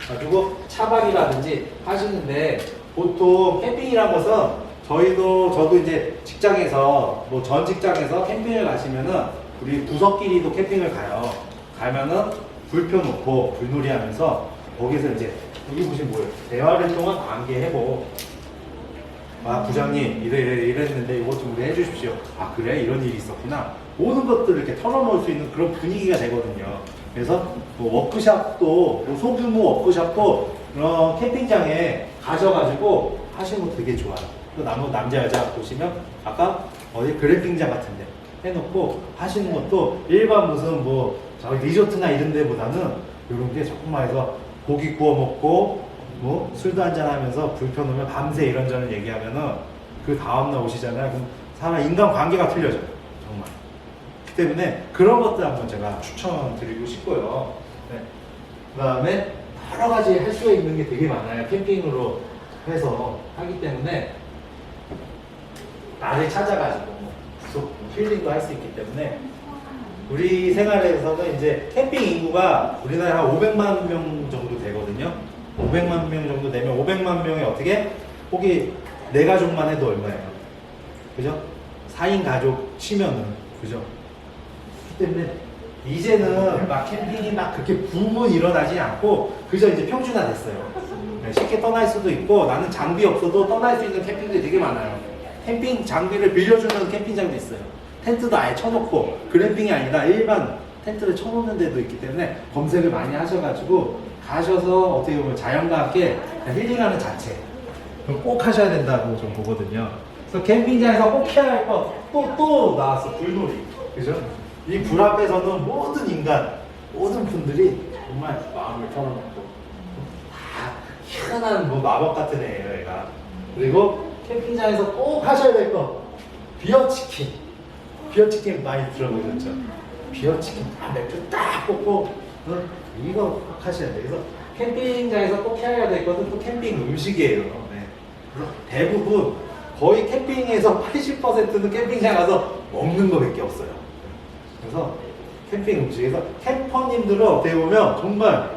가지고 차박이라든지 하시는데, 보통 캠핑이란 것은 저도 이제 직장에서 뭐 전 직장에서 캠핑을 가시면은 우리 부서끼리도 캠핑을 가요. 가면은 불 펴놓고 불놀이 하면서 거기서 이제 여기 보시면 뭐예요? 대화를 통한 관계 회복. 부장님 이랬는데 이것 좀 우리 해주십시오. 그래? 이런 일이 있었구나. 모든 것들을 이렇게 털어놓을 수 있는 그런 분위기가 되거든요. 그래서 뭐 워크샵도, 뭐 소규모 워크샵도 캠핑장에 가셔가지고 하시는 거 되게 좋아요. 또 남자 여자 보시면 아까 어디 그래핑장 같은데 해놓고 하시는 것도 일반 무슨 뭐 저기 리조트나 이런 데보다는 이런 게 정말 해서 고기 구워 먹고 뭐 술도 한잔 하면서 불 펴놓으면 밤새 이런저런 얘기하면은 그 다음날 오시잖아요. 그럼 사람 인간 관계가 틀려져요. 정말. 그 때문에 그런 것들 한번 제가 추천드리고 싶고요. 네. 그 다음에 여러 가지 할 수 있는 게 되게 많아요. 캠핑으로 해서 하기 때문에 나를 찾아가지고 계속 힐링도 할 수 있기 때문에 우리 생활에서는 이제 캠핑 인구가 우리나라에 한 500만 명 정도 되거든요. 500만 명 정도 되면 500만 명이 어떻게 혹이 내 가족만 해도 얼마예요? 그죠? 4인 가족 치면은 그죠? 그렇기 때문에 이제는 막 캠핑이 막 그렇게 붐은 일어나지 않고 그저 이제 평준화됐어요. 네, 쉽게 떠날 수도 있고 나는 장비 없어도 떠날 수 있는 캠핑들이 되게 많아요. 캠핑 장비를 빌려주는 캠핑장도 있어요. 텐트도 아예 쳐놓고 글램핑이 아니라 일반 텐트를 쳐놓는 데도 있기 때문에 검색을 많이 하셔가지고 가셔서 어떻게 보면 자연과 함께 힐링하는 자체 꼭 하셔야 된다고 좀 보거든요. 그래서 캠핑장에서 꼭 해야 할 것 또 나왔어. 불놀이. 그죠? 이 불 앞에서는 모든 인간, 모든 분들이 정말 마음을 털어놓고 다 희한한 뭐 마법 같은 애예요, 얘가. 그리고 캠핑장에서 꼭 하셔야 될 거 비어치킨. 비어치킨 많이 들어보셨죠? 비어치킨 딱 맥주 딱 꽂고 이거 꼭 하셔야 돼요. 그래서 캠핑장에서 꼭 해야 될 것은 또 캠핑 음식이에요. 네. 그래서 대부분 거의 캠핑에서 80%는 캠핑장 가서 먹는 거밖에 없어요. 그래서 캠핑 음식에서 캠퍼님들은 어떻게 보면 정말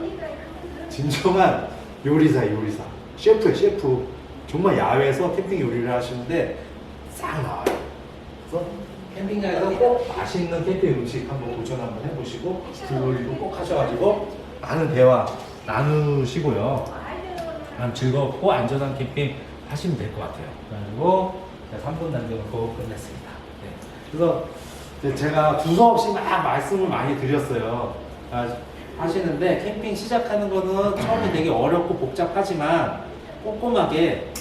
진정한 요리사 셰프 정말 야외에서 캠핑 요리를 하시는데 싹 나와요. 그래서 캠핑장에서 꼭 맛있는 캠핑 음식 한번 도전 한번 해보시고 불놀이도 꼭 하셔가지고 많은 대화 나누시고요. 즐겁고 안전한 캠핑 하시면 될 것 같아요. 그래가지고 3분 남겨놓고 끝냈습니다. 네. 그래서 이제 제가 두서없이 막 말씀을 많이 드렸어요. 하시는데 캠핑 시작하는 거는 처음에 되게 어렵고 복잡하지만 꼼꼼하게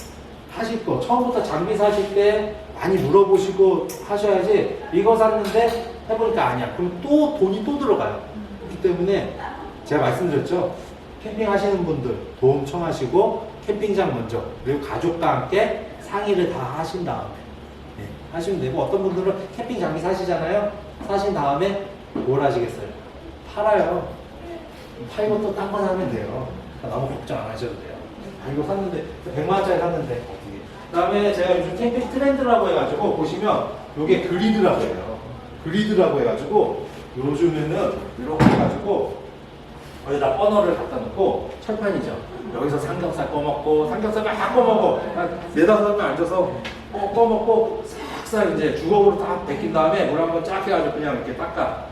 하실 거 처음부터 장비 사실 때 많이 물어보시고 하셔야지 이거 샀는데 해보니까 아니야. 그럼 또 돈이 또 들어가요. 그렇기 때문에 제가 말씀드렸죠. 캠핑 하시는 분들 도움 청하시고 캠핑장 먼저 그리고 가족과 함께 상의를 다 하신 다음에 네, 하시면 되고 어떤 분들은 캠핑 장비 사시잖아요. 사신 다음에 뭘 하시겠어요? 팔아요. 팔고 또 딴 거 사면 돼요. 너무 걱정 안 하셔도 돼요. 이거 샀는데 100만 원짜리 샀는데 어떻게? 그다음에 제가 요즘 캠핑 트렌드라고 해가지고 보시면 요게 그리드라고 해요. 그리드라고 해가지고 요즘에는 이렇게 해가지고 여기다 버너를 갖다 놓고 철판이죠. 여기서 삼겹살 꺼먹고 삼겹살 막 꺼먹고 한 4-5명 앉아서 꺼먹고 싹싹 이제 주걱으로 딱 벗긴 다음에 물 한번 쫙 해가지고 그냥 이렇게 닦아.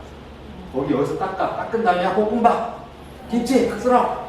여기서 닦은 다음에 볶음밥 김치 쓱 쓸어